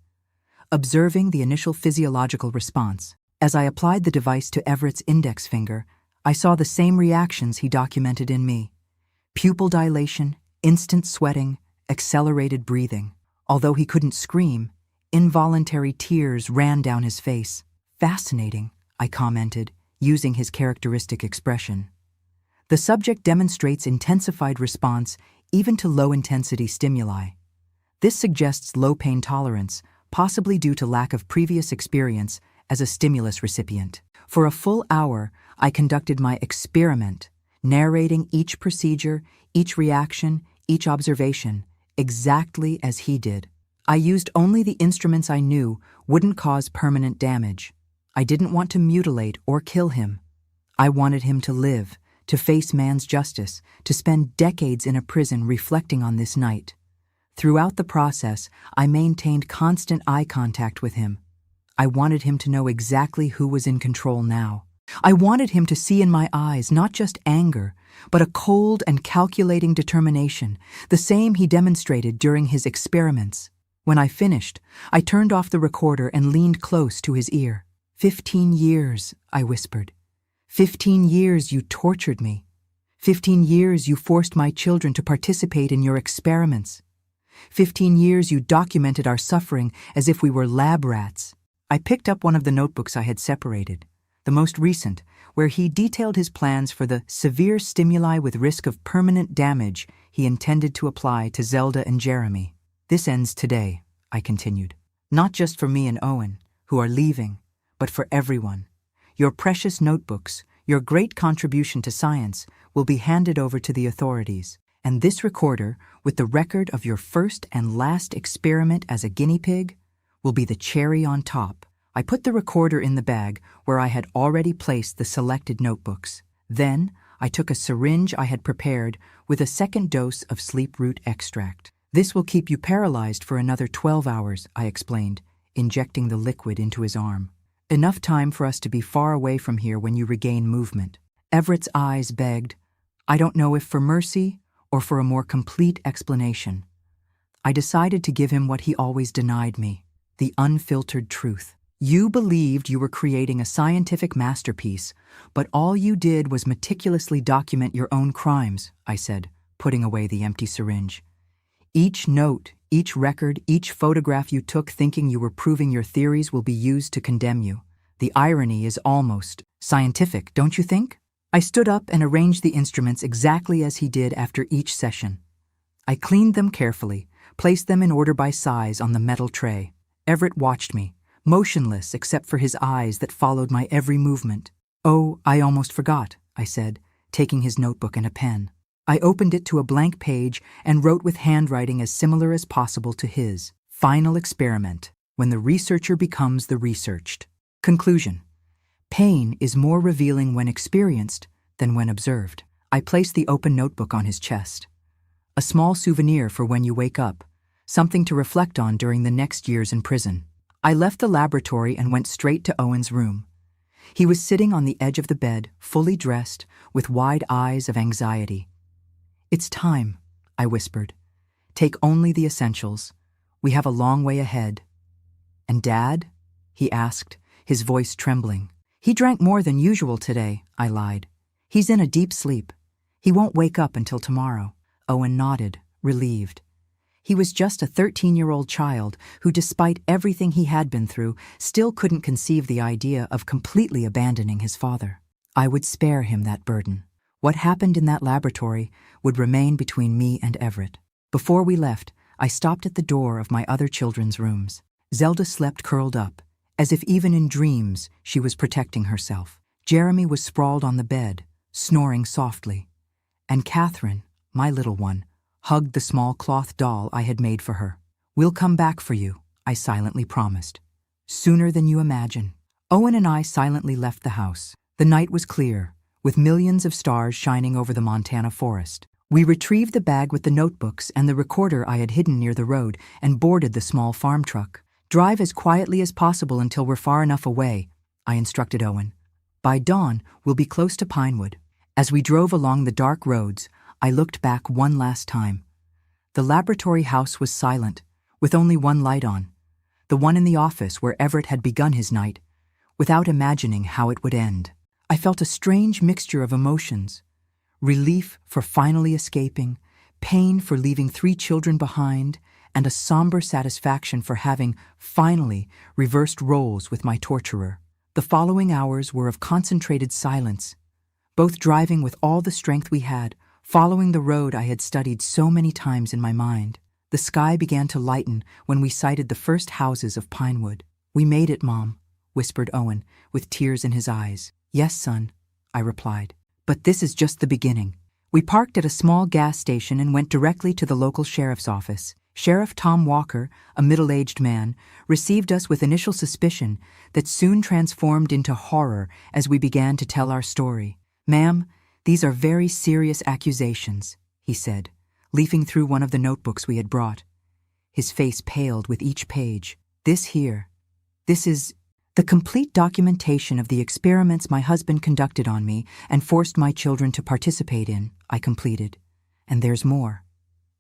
Observing the initial physiological response, as I applied the device to Everett's index finger, I saw the same reactions he documented in me. Pupil dilation, instant sweating, accelerated breathing. Although he couldn't scream, involuntary tears ran down his face. Fascinating, I commented, using his characteristic expression. The subject demonstrates intensified response even to low-intensity stimuli. This suggests low pain tolerance, possibly due to lack of previous experience as a stimulus recipient. For a full hour, I conducted my experiment, narrating each procedure, each reaction, each observation, exactly as he did. I used only the instruments I knew wouldn't cause permanent damage. I didn't want to mutilate or kill him. I wanted him to live, to face man's justice, to spend decades in a prison reflecting on this night. Throughout the process, I maintained constant eye contact with him. I wanted him to know exactly who was in control now. I wanted him to see in my eyes not just anger, but a cold and calculating determination, the same he demonstrated during his experiments. When I finished, I turned off the recorder and leaned close to his ear. 15 years, I whispered. 15 years you tortured me. 15 years you forced my children to participate in your experiments. 15 years you documented our suffering as if we were lab rats. I picked up one of the notebooks I had separated, the most recent, where he detailed his plans for the severe stimuli with risk of permanent damage he intended to apply to Zelda and Jeremy. This ends today, I continued. Not just for me and Owen, who are leaving, but for everyone. Your precious notebooks, your great contribution to science, will be handed over to the authorities. And this recorder, with the record of your first and last experiment as a guinea pig, will be the cherry on top. I put the recorder in the bag where I had already placed the selected notebooks. Then, I took a syringe I had prepared with a second dose of sleep root extract. This will keep you paralyzed for another 12 hours, I explained, injecting the liquid into his arm. Enough time for us to be far away from here when you regain movement. Everett's eyes begged, I don't know if for mercy or for a more complete explanation. I decided to give him what he always denied me, the unfiltered truth. You believed you were creating a scientific masterpiece, but all you did was meticulously document your own crimes, I said, putting away the empty syringe. Each note, each record, each photograph you took thinking you were proving your theories will be used to condemn you. The irony is almost scientific, don't you think? I stood up and arranged the instruments exactly as he did after each session. I cleaned them carefully, placed them in order by size on the metal tray. Everett watched me, motionless except for his eyes that followed my every movement. Oh, I almost forgot, I said, taking his notebook and a pen. I opened it to a blank page and wrote with handwriting as similar as possible to his. Final experiment, when the researcher becomes the researched. Conclusion. Pain is more revealing when experienced than when observed. I placed the open notebook on his chest. A small souvenir for when you wake up, something to reflect on during the next years in prison. I left the laboratory and went straight to Owen's room. He was sitting on the edge of the bed, fully dressed, with wide eyes of anxiety. It's time, I whispered. Take only the essentials. We have a long way ahead. And Dad? He asked, his voice trembling. He drank more than usual today, I lied. He's in a deep sleep. He won't wake up until tomorrow. Owen nodded, relieved. He was just a 13-year-old child who, despite everything he had been through, still couldn't conceive the idea of completely abandoning his father. I would spare him that burden. What happened in that laboratory would remain between me and Everett. Before we left, I stopped at the door of my other children's rooms. Zelda slept curled up, as if even in dreams she was protecting herself. Jeremy was sprawled on the bed, snoring softly. And Catherine, my little one, hugged the small cloth doll I had made for her. We'll come back for you, I silently promised. Sooner than you imagine. Owen and I silently left the house. The night was clear, with millions of stars shining over the Montana forest. We retrieved the bag with the notebooks and the recorder I had hidden near the road and boarded the small farm truck. Drive as quietly as possible until we're far enough away, I instructed Owen. By dawn, we'll be close to Pinewood. As we drove along the dark roads, I looked back one last time. The laboratory house was silent, with only one light on, the one in the office where Everett had begun his night, without imagining how it would end. I felt a strange mixture of emotions: relief for finally escaping, pain for leaving 3 children behind, and a somber satisfaction for having, finally, reversed roles with my torturer. The following hours were of concentrated silence, both driving with all the strength we had, following the road I had studied so many times in my mind. The sky began to lighten when we sighted the first houses of Pinewood. We made it, Mom, whispered Owen, with tears in his eyes. Yes, son, I replied. But this is just the beginning. We parked at a small gas station and went directly to the local sheriff's office. Sheriff Tom Walker, a middle-aged man, received us with initial suspicion that soon transformed into horror as we began to tell our story. Ma'am, these are very serious accusations, he said, leafing through one of the notebooks we had brought. His face paled with each page. This is the complete documentation of the experiments my husband conducted on me and forced my children to participate in, I completed. And there's more.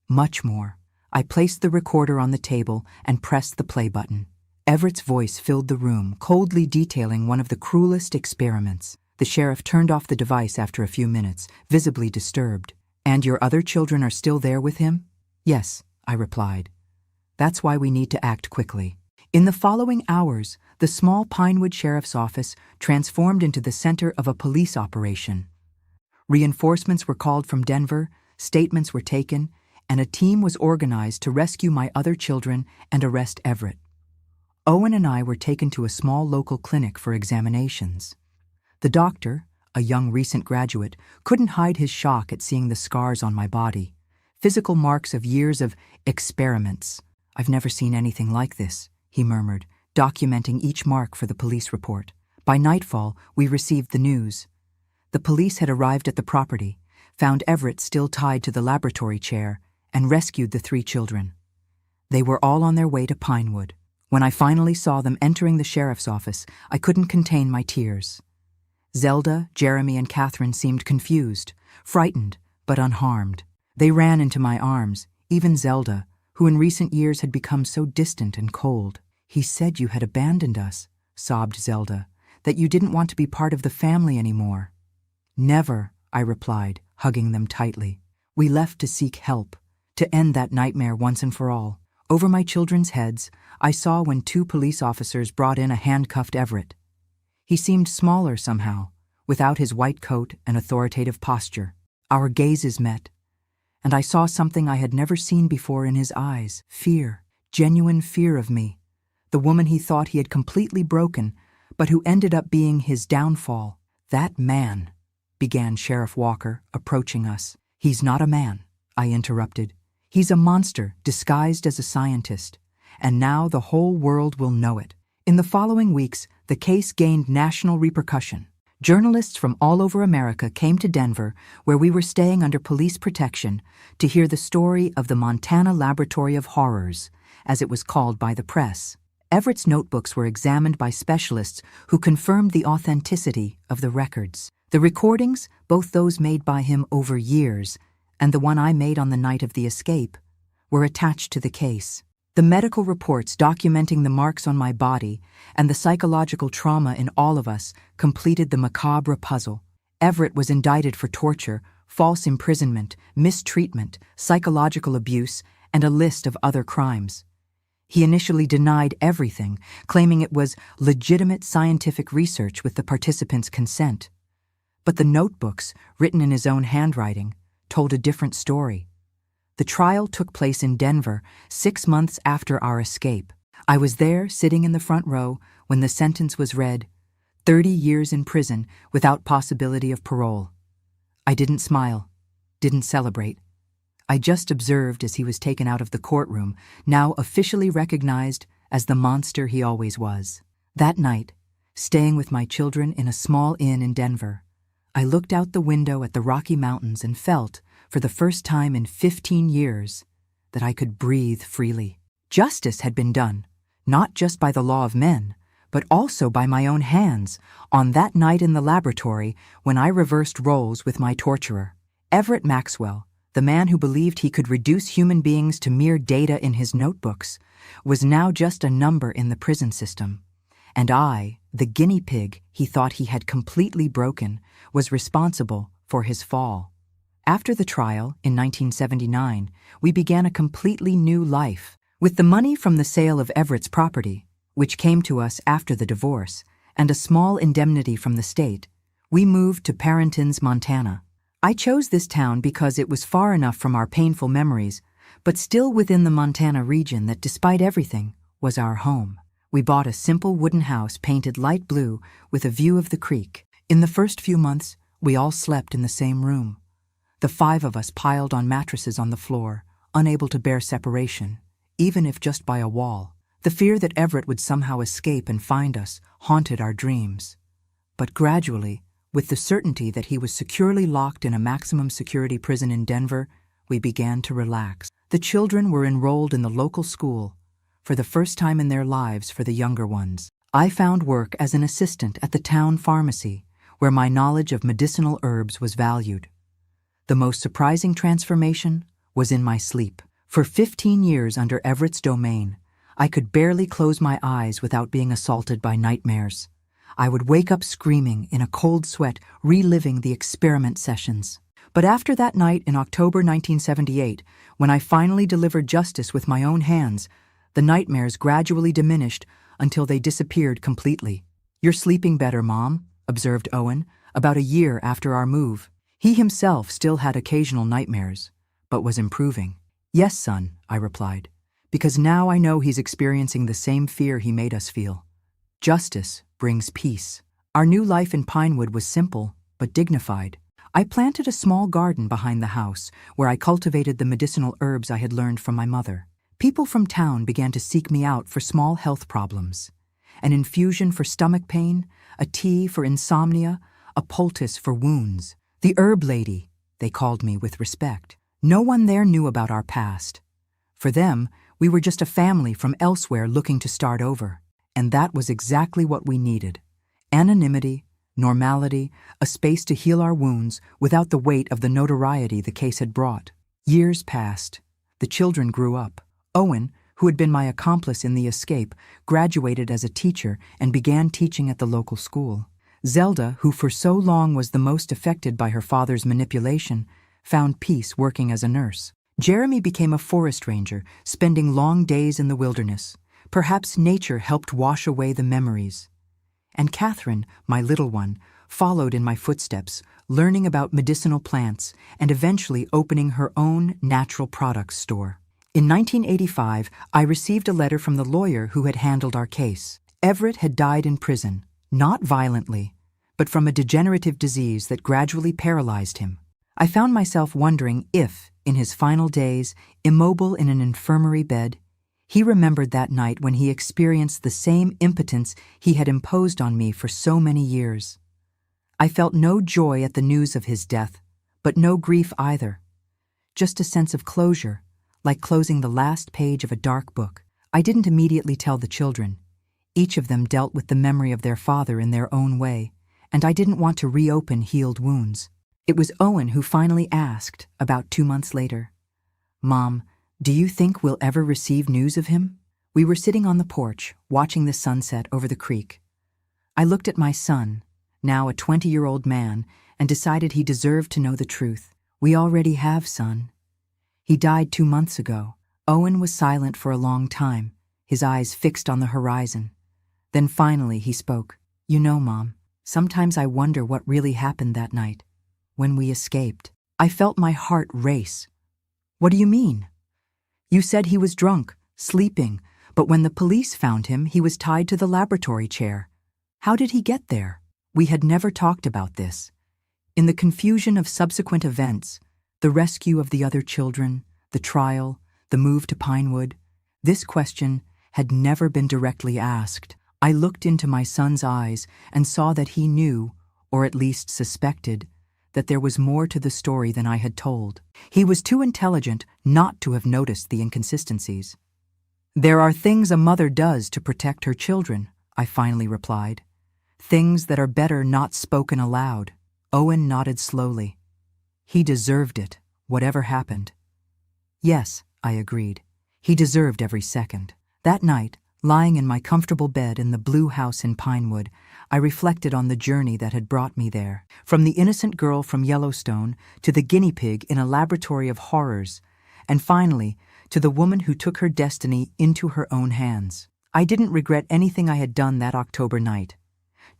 Much more. I placed the recorder on the table and pressed the play button. Everett's voice filled the room, coldly detailing one of the cruelest experiments. The sheriff turned off the device after a few minutes, visibly disturbed. And your other children are still there with him? Yes, I replied. That's why we need to act quickly. In the following hours, the small Pinewood Sheriff's Office transformed into the center of a police operation. Reinforcements were called from Denver, statements were taken, and a team was organized to rescue my other children and arrest Everett. Owen and I were taken to a small local clinic for examinations. The doctor, a young recent graduate, couldn't hide his shock at seeing the scars on my body, physical marks of years of experiments. "I've never seen anything like this," he murmured, documenting each mark for the police report. By nightfall, we received the news. The police had arrived at the property, found Everett still tied to the laboratory chair, and rescued the 3 children. They were all on their way to Pinewood. When I finally saw them entering the sheriff's office, I couldn't contain my tears. Zelda, Jeremy, and Catherine seemed confused, frightened, but unharmed. They ran into my arms, even Zelda, who in recent years had become so distant and cold. "He said you had abandoned us," sobbed Zelda, "that you didn't want to be part of the family anymore." "Never," I replied, hugging them tightly. "We left to seek help, to end that nightmare once and for all." Over my children's heads, I saw when 2 police officers brought in a handcuffed Everett. He seemed smaller somehow, without his white coat and authoritative posture. Our gazes met, and I saw something I had never seen before in his eyes: fear, genuine fear of me, the woman he thought he had completely broken, but who ended up being his downfall. "That man," began Sheriff Walker, approaching us. "He's not a man," I interrupted. "He's a monster disguised as a scientist, and now the whole world will know it." In the following weeks, the case gained national repercussion. Journalists from all over America came to Denver, where we were staying under police protection, to hear the story of the Montana Laboratory of Horrors, as it was called by the press. Everett's notebooks were examined by specialists who confirmed the authenticity of the records. The recordings, both those made by him over years and the one I made on the night of the escape, were attached to the case. The medical reports documenting the marks on my body and the psychological trauma in all of us completed the macabre puzzle. Everett was indicted for torture, false imprisonment, mistreatment, psychological abuse, and a list of other crimes. He initially denied everything, claiming it was legitimate scientific research with the participants' consent. But the notebooks, written in his own handwriting, told a different story. The trial took place in Denver 6 months after our escape. I was there, sitting in the front row, when the sentence was read: 30 years in prison without possibility of parole. I didn't smile, didn't celebrate. I just observed as he was taken out of the courtroom, now officially recognized as the monster he always was. That night, staying with my children in a small inn in Denver, I looked out the window at the Rocky Mountains and felt, for the first time in 15 years, that I could breathe freely. Justice had been done, not just by the law of men, but also by my own hands, on that night in the laboratory when I reversed roles with my torturer. Everett Maxwell, the man who believed he could reduce human beings to mere data in his notebooks, was now just a number in the prison system. And I, the guinea pig he thought he had completely broken, was responsible for his fall. After the trial, in 1979, we began a completely new life. With the money from the sale of Everett's property, which came to us after the divorce, and a small indemnity from the state, we moved to Parentons, Montana. I chose this town because it was far enough from our painful memories, but still within the Montana region that, despite everything, was our home. We bought a simple wooden house painted light blue with a view of the creek. In the first few months, we all slept in the same room. The 5 of us piled on mattresses on the floor, unable to bear separation, even if just by a wall. The fear that Everett would somehow escape and find us haunted our dreams. But gradually, with the certainty that he was securely locked in a maximum security prison in Denver, we began to relax. The children were enrolled in the local school, for the first time in their lives for the younger ones. I found work as an assistant at the town pharmacy, where my knowledge of medicinal herbs was valued. The most surprising transformation was in my sleep. For 15 years under Everett's domain, I could barely close my eyes without being assaulted by nightmares. I would wake up screaming in a cold sweat, reliving the experiment sessions. But after that night in October 1978, when I finally delivered justice with my own hands, The nightmares gradually diminished until they disappeared completely. "You're sleeping better, Mom," observed Owen, about a year after our move. He himself still had occasional nightmares, but was improving. "Yes, son," I replied, "because now I know he's experiencing the same fear he made us feel. Justice brings peace." Our new life in Pinewood was simple, but dignified. I planted a small garden behind the house where I cultivated the medicinal herbs I had learned from my mother. People from town began to seek me out for small health problems. An infusion for stomach pain, a tea for insomnia, a poultice for wounds. "The herb lady," they called me with respect. No one there knew about our past. For them, we were just a family from elsewhere looking to start over. And that was exactly what we needed. Anonymity, normality, a space to heal our wounds without the weight of the notoriety the case had brought. Years passed. The children grew up. Owen, who had been my accomplice in the escape, graduated as a teacher and began teaching at the local school. Zelda, who for so long was the most affected by her father's manipulation, found peace working as a nurse. Jeremy became a forest ranger, spending long days in the wilderness. Perhaps nature helped wash away the memories. And Catherine, my little one, followed in my footsteps, learning about medicinal plants and eventually opening her own natural products store. In 1985, I received a letter from the lawyer who had handled our case. Everett had died in prison, not violently, but from a degenerative disease that gradually paralyzed him. I found myself wondering if, in his final days, immobile in an infirmary bed, he remembered that night when he experienced the same impotence he had imposed on me for so many years. I felt no joy at the news of his death, but no grief either. Just a sense of closure, like closing the last page of a dark book. I didn't immediately tell the children. Each of them dealt with the memory of their father in their own way, and I didn't want to reopen healed wounds. It was Owen who finally asked, about 2 months later, "Mom, do you think we'll ever receive news of him?" We were sitting on the porch, watching the sunset over the creek. I looked at my son, now a 20-year-old man, and decided he deserved to know the truth. "We already have, son. He died 2 months ago." Owen was silent for a long time, his eyes fixed on the horizon. Then finally he spoke. "You know, Mom, sometimes I wonder what really happened that night, when we escaped." I felt my heart race. "What do you mean?" "You said he was drunk, sleeping, but when the police found him, he was tied to the laboratory chair. How did he get there?" We had never talked about this. In the confusion of subsequent events, the rescue of the other children, the trial, the move to Pinewood, this question had never been directly asked. I looked into my son's eyes and saw that he knew, or at least suspected, that there was more to the story than I had told. He was too intelligent not to have noticed the inconsistencies. "There are things a mother does to protect her children," I finally replied. "Things that are better not spoken aloud." Owen nodded slowly. He deserved it, whatever happened. Yes, I agreed. He deserved every second. That night, lying in my comfortable bed in the blue house in Pinewood, I reflected on the journey that had brought me there. From the innocent girl from Yellowstone to the guinea pig in a laboratory of horrors, and finally, to the woman who took her destiny into her own hands. I didn't regret anything I had done that October night.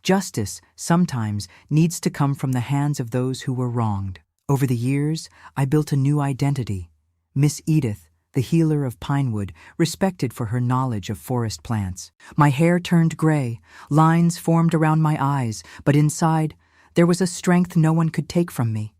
Justice, sometimes, needs to come from the hands of those who were wronged. Over the years, I built a new identity. Miss Edith, the healer of Pinewood, respected for her knowledge of forest plants. My hair turned gray, lines formed around my eyes, but inside, there was a strength no one could take from me.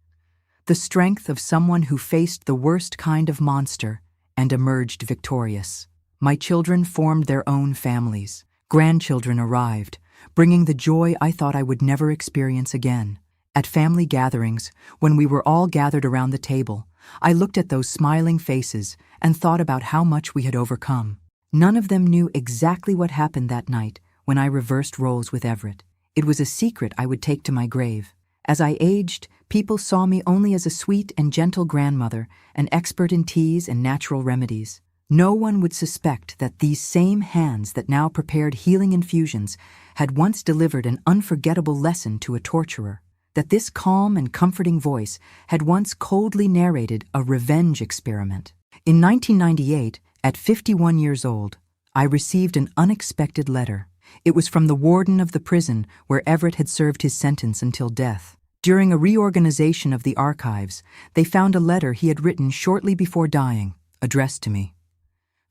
The strength of someone who faced the worst kind of monster and emerged victorious. My children formed their own families. Grandchildren arrived, bringing the joy I thought I would never experience again. At family gatherings, when we were all gathered around the table, I looked at those smiling faces and thought about how much we had overcome. None of them knew exactly what happened that night when I reversed roles with Everett. It was a secret I would take to my grave. As I aged, people saw me only as a sweet and gentle grandmother, an expert in teas and natural remedies. No one would suspect that these same hands that now prepared healing infusions had once delivered an unforgettable lesson to a torturer. That this calm and comforting voice had once coldly narrated a revenge experiment. In 1998, at 51 years old, I received an unexpected letter. It was from the warden of the prison where Everett had served his sentence until death. During a reorganization of the archives, they found a letter he had written shortly before dying, addressed to me.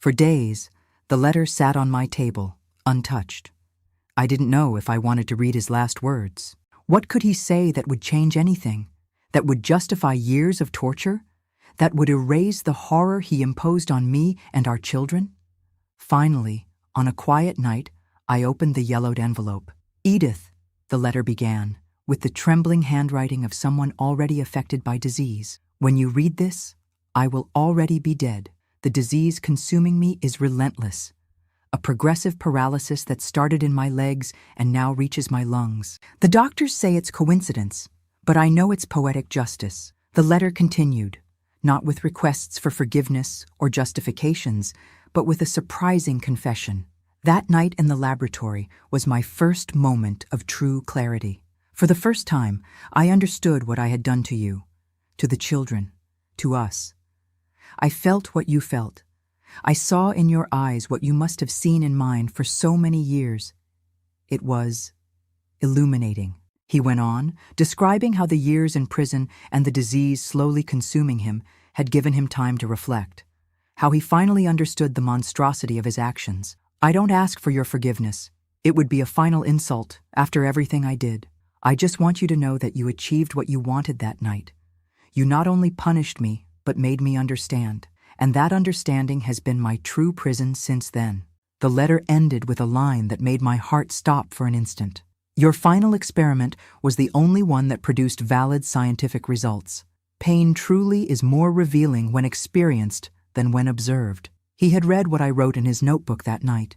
For days, the letter sat on my table, untouched. I didn't know if I wanted to read his last words. What could he say that would change anything? That would justify years of torture? That would erase the horror he imposed on me and our children? Finally, on a quiet night, I opened the yellowed envelope. "Edith," the letter began, with the trembling handwriting of someone already affected by disease. "When you read this, I will already be dead. The disease consuming me is relentless. A progressive paralysis that started in my legs and now reaches my lungs. The doctors say it's coincidence, but I know it's poetic justice." The letter continued, not with requests for forgiveness or justifications, but with a surprising confession. That night in the laboratory was my first moment of true clarity. For the first time, I understood what I had done to you, to the children, to us. I felt what you felt. I saw in your eyes what you must have seen in mine for so many years. It was illuminating. He went on, describing how the years in prison and the disease slowly consuming him had given him time to reflect, how he finally understood the monstrosity of his actions. "I don't ask for your forgiveness. It would be a final insult after everything I did. I just want you to know that you achieved what you wanted that night. You not only punished me, but made me understand. And that understanding has been my true prison since then." The letter ended with a line that made my heart stop for an instant. "Your final experiment was the only one that produced valid scientific results. Pain truly is more revealing when experienced than when observed." He had read what I wrote in his notebook that night,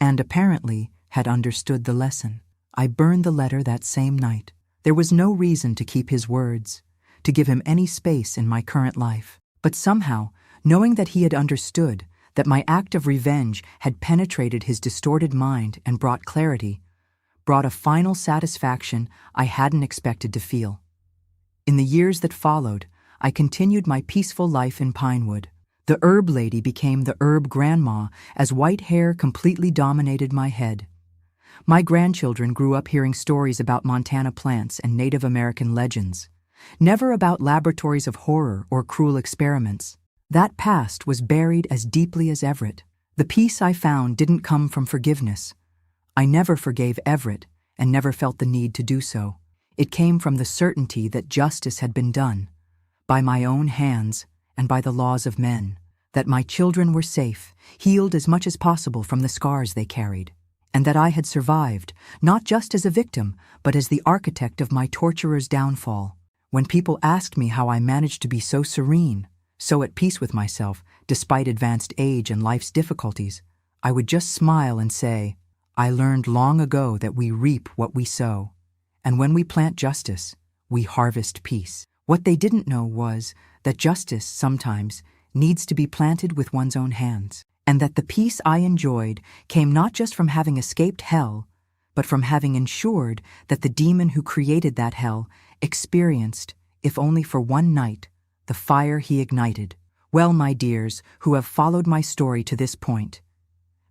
and apparently had understood the lesson. I burned the letter that same night. There was no reason to keep his words, to give him any space in my current life. But somehow, knowing that he had understood, that my act of revenge had penetrated his distorted mind and brought clarity, brought a final satisfaction I hadn't expected to feel. In the years that followed, I continued my peaceful life in Pinewood. The herb lady became the herb grandma as white hair completely dominated my head. My grandchildren grew up hearing stories about Montana plants and Native American legends, never about laboratories of horror or cruel experiments. That past was buried as deeply as Everett. The peace I found didn't come from forgiveness. I never forgave Everett and never felt the need to do so. It came from the certainty that justice had been done, by my own hands and by the laws of men, that my children were safe, healed as much as possible from the scars they carried, and that I had survived, not just as a victim, but as the architect of my torturer's downfall. When people asked me how I managed to be so serene, so at peace with myself, despite advanced age and life's difficulties, I would just smile and say, "I learned long ago that we reap what we sow, and when we plant justice, we harvest peace." What they didn't know was that justice sometimes needs to be planted with one's own hands, and that the peace I enjoyed came not just from having escaped hell, but from having ensured that the demon who created that hell experienced, if only for one night, the fire he ignited. Well, my dears, who have followed my story to this point,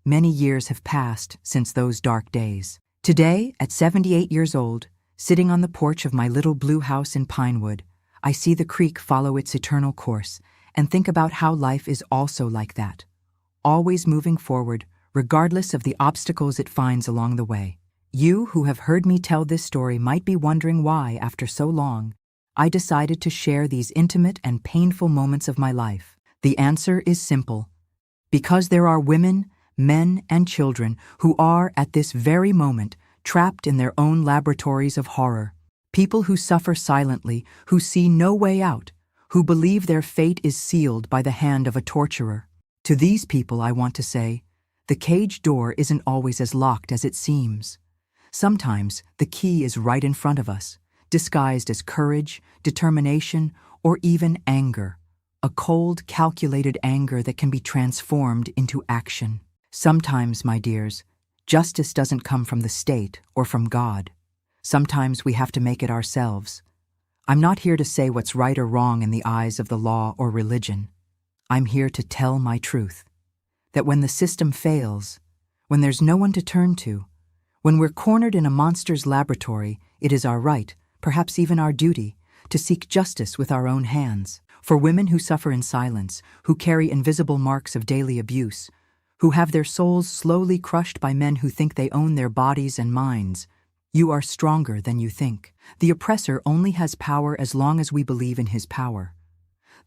many years have passed since those dark days. Today, at 78 years old, sitting on the porch of my little blue house in Pinewood, I see the creek follow its eternal course and think about how life is also like that, always moving forward, regardless of the obstacles it finds along the way. You who have heard me tell this story might be wondering why, after so long, I decided to share these intimate and painful moments of my life. The answer is simple. Because there are women, men, and children who are, at this very moment, trapped in their own laboratories of horror. People who suffer silently, who see no way out, who believe their fate is sealed by the hand of a torturer. To these people, I want to say, the cage door isn't always as locked as it seems. Sometimes the key is right in front of us, disguised as courage, determination, or even anger. A cold, calculated anger that can be transformed into action. Sometimes, my dears, justice doesn't come from the state or from God. Sometimes we have to make it ourselves. I'm not here to say what's right or wrong in the eyes of the law or religion. I'm here to tell my truth. That when the system fails, when there's no one to turn to, when we're cornered in a monster's laboratory, it is our right, perhaps even our duty, to seek justice with our own hands. For women who suffer in silence, who carry invisible marks of daily abuse, who have their souls slowly crushed by men who think they own their bodies and minds, you are stronger than you think. The oppressor only has power as long as we believe in his power.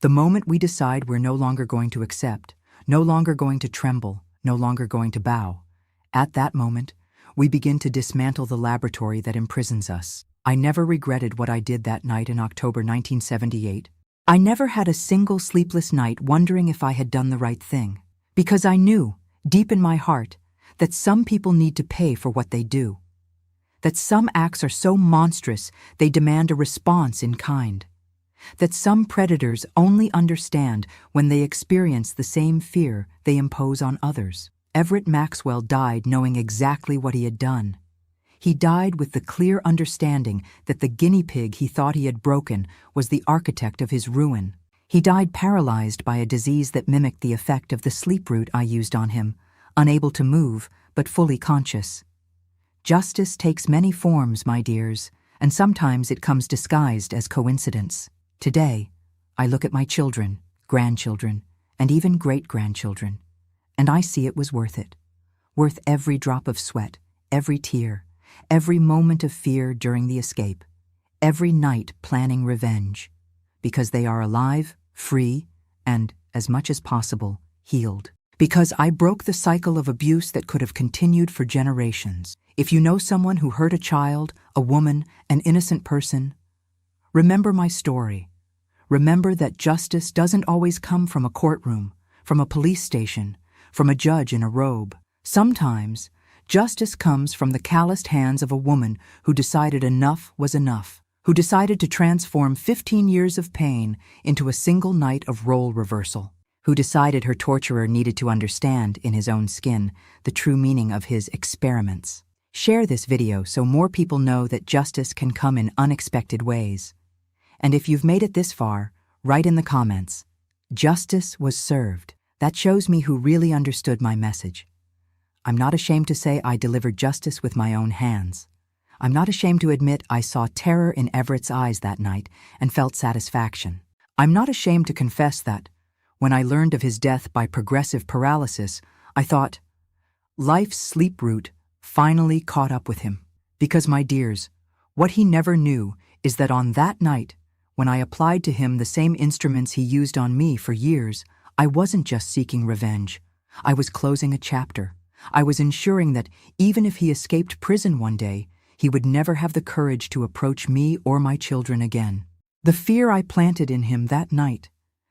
The moment we decide we're no longer going to accept, no longer going to tremble, no longer going to bow, at that moment, we begin to dismantle the laboratory that imprisons us. I never regretted what I did that night in October 1978. I never had a single sleepless night wondering if I had done the right thing, because I knew, deep in my heart, that some people need to pay for what they do. That some acts are so monstrous they demand a response in kind. That some predators only understand when they experience the same fear they impose on others. Everett Maxwell died knowing exactly what he had done. He died with the clear understanding that the guinea pig he thought he had broken was the architect of his ruin. He died paralyzed by a disease that mimicked the effect of the sleep route I used on him, unable to move, but fully conscious. Justice takes many forms, my dears, and sometimes it comes disguised as coincidence. Today, I look at my children, grandchildren, and even great-grandchildren, and I see it was worth it. Worth every drop of sweat, every tear, every moment of fear during the escape, every night planning revenge, because they are alive, free, and, as much as possible, healed. Because I broke the cycle of abuse that could have continued for generations. If you know someone who hurt a child, a woman, an innocent person, remember my story. Remember that justice doesn't always come from a courtroom, from a police station, from a judge in a robe. Sometimes, justice comes from the calloused hands of a woman who decided enough was enough, who decided to transform 15 years of pain into a single night of role reversal, who decided her torturer needed to understand, in his own skin, the true meaning of his experiments. Share this video so more people know that justice can come in unexpected ways. And if you've made it this far, write in the comments, "Justice was served." That shows me who really understood my message. I'm not ashamed to say I delivered justice with my own hands. I'm not ashamed to admit I saw terror in Everett's eyes that night and felt satisfaction. I'm not ashamed to confess that, when I learned of his death by progressive paralysis, I thought, life's sleep route finally caught up with him. Because, my dears, what he never knew is that on that night, when I applied to him the same instruments he used on me for years, I wasn't just seeking revenge. I was closing a chapter. I was ensuring that even if he escaped prison one day, he would never have the courage to approach me or my children again. The fear I planted in him that night,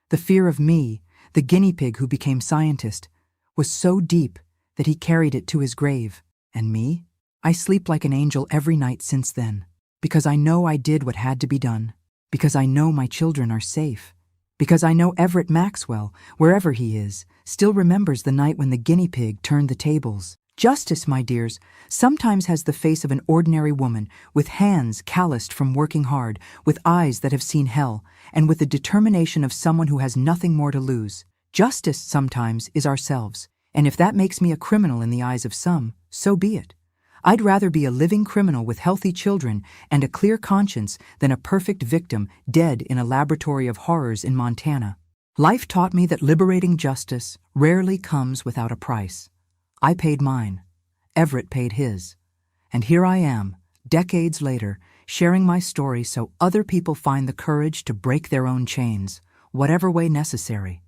the fear of me, the guinea pig who became scientist, was so deep that he carried it to his grave. And me? I sleep like an angel every night since then, because I know I did what had to be done, because I know my children are safe, because I know Everett Maxwell, wherever he is, still remembers the night when the guinea pig turned the tables. Justice, my dears, sometimes has the face of an ordinary woman, with hands calloused from working hard, with eyes that have seen hell, and with the determination of someone who has nothing more to lose. Justice sometimes is ourselves, and if that makes me a criminal in the eyes of some, so be it. I'd rather be a living criminal with healthy children and a clear conscience than a perfect victim dead in a laboratory of horrors in Montana. Life taught me that liberating justice rarely comes without a price. I paid mine. Everett paid his. And here I am, decades later, sharing my story so other people find the courage to break their own chains, whatever way necessary.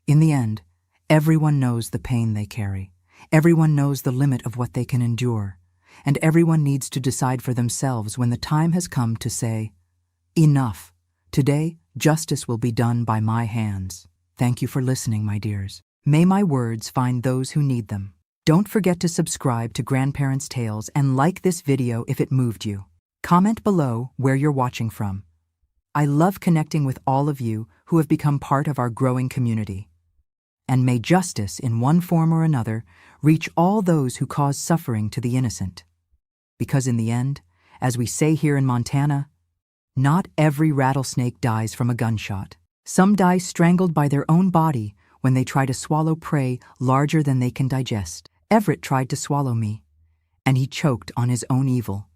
In the end, everyone knows the pain they carry. Everyone knows the limit of what they can endure. And everyone needs to decide for themselves when the time has come to say, enough. Today, justice will be done by my hands. Thank you for listening, my dears. May my words find those who need them. Don't forget to subscribe to Grandparents' Tales and like this video if it moved you. Comment below where you're watching from. I love connecting with all of you who have become part of our growing community. And may justice, in one form or another, reach all those who cause suffering to the innocent. Because in the end, as we say here in Montana, not every rattlesnake dies from a gunshot. Some die strangled by their own body when they try to swallow prey larger than they can digest. Everett tried to swallow me, and he choked on his own evil.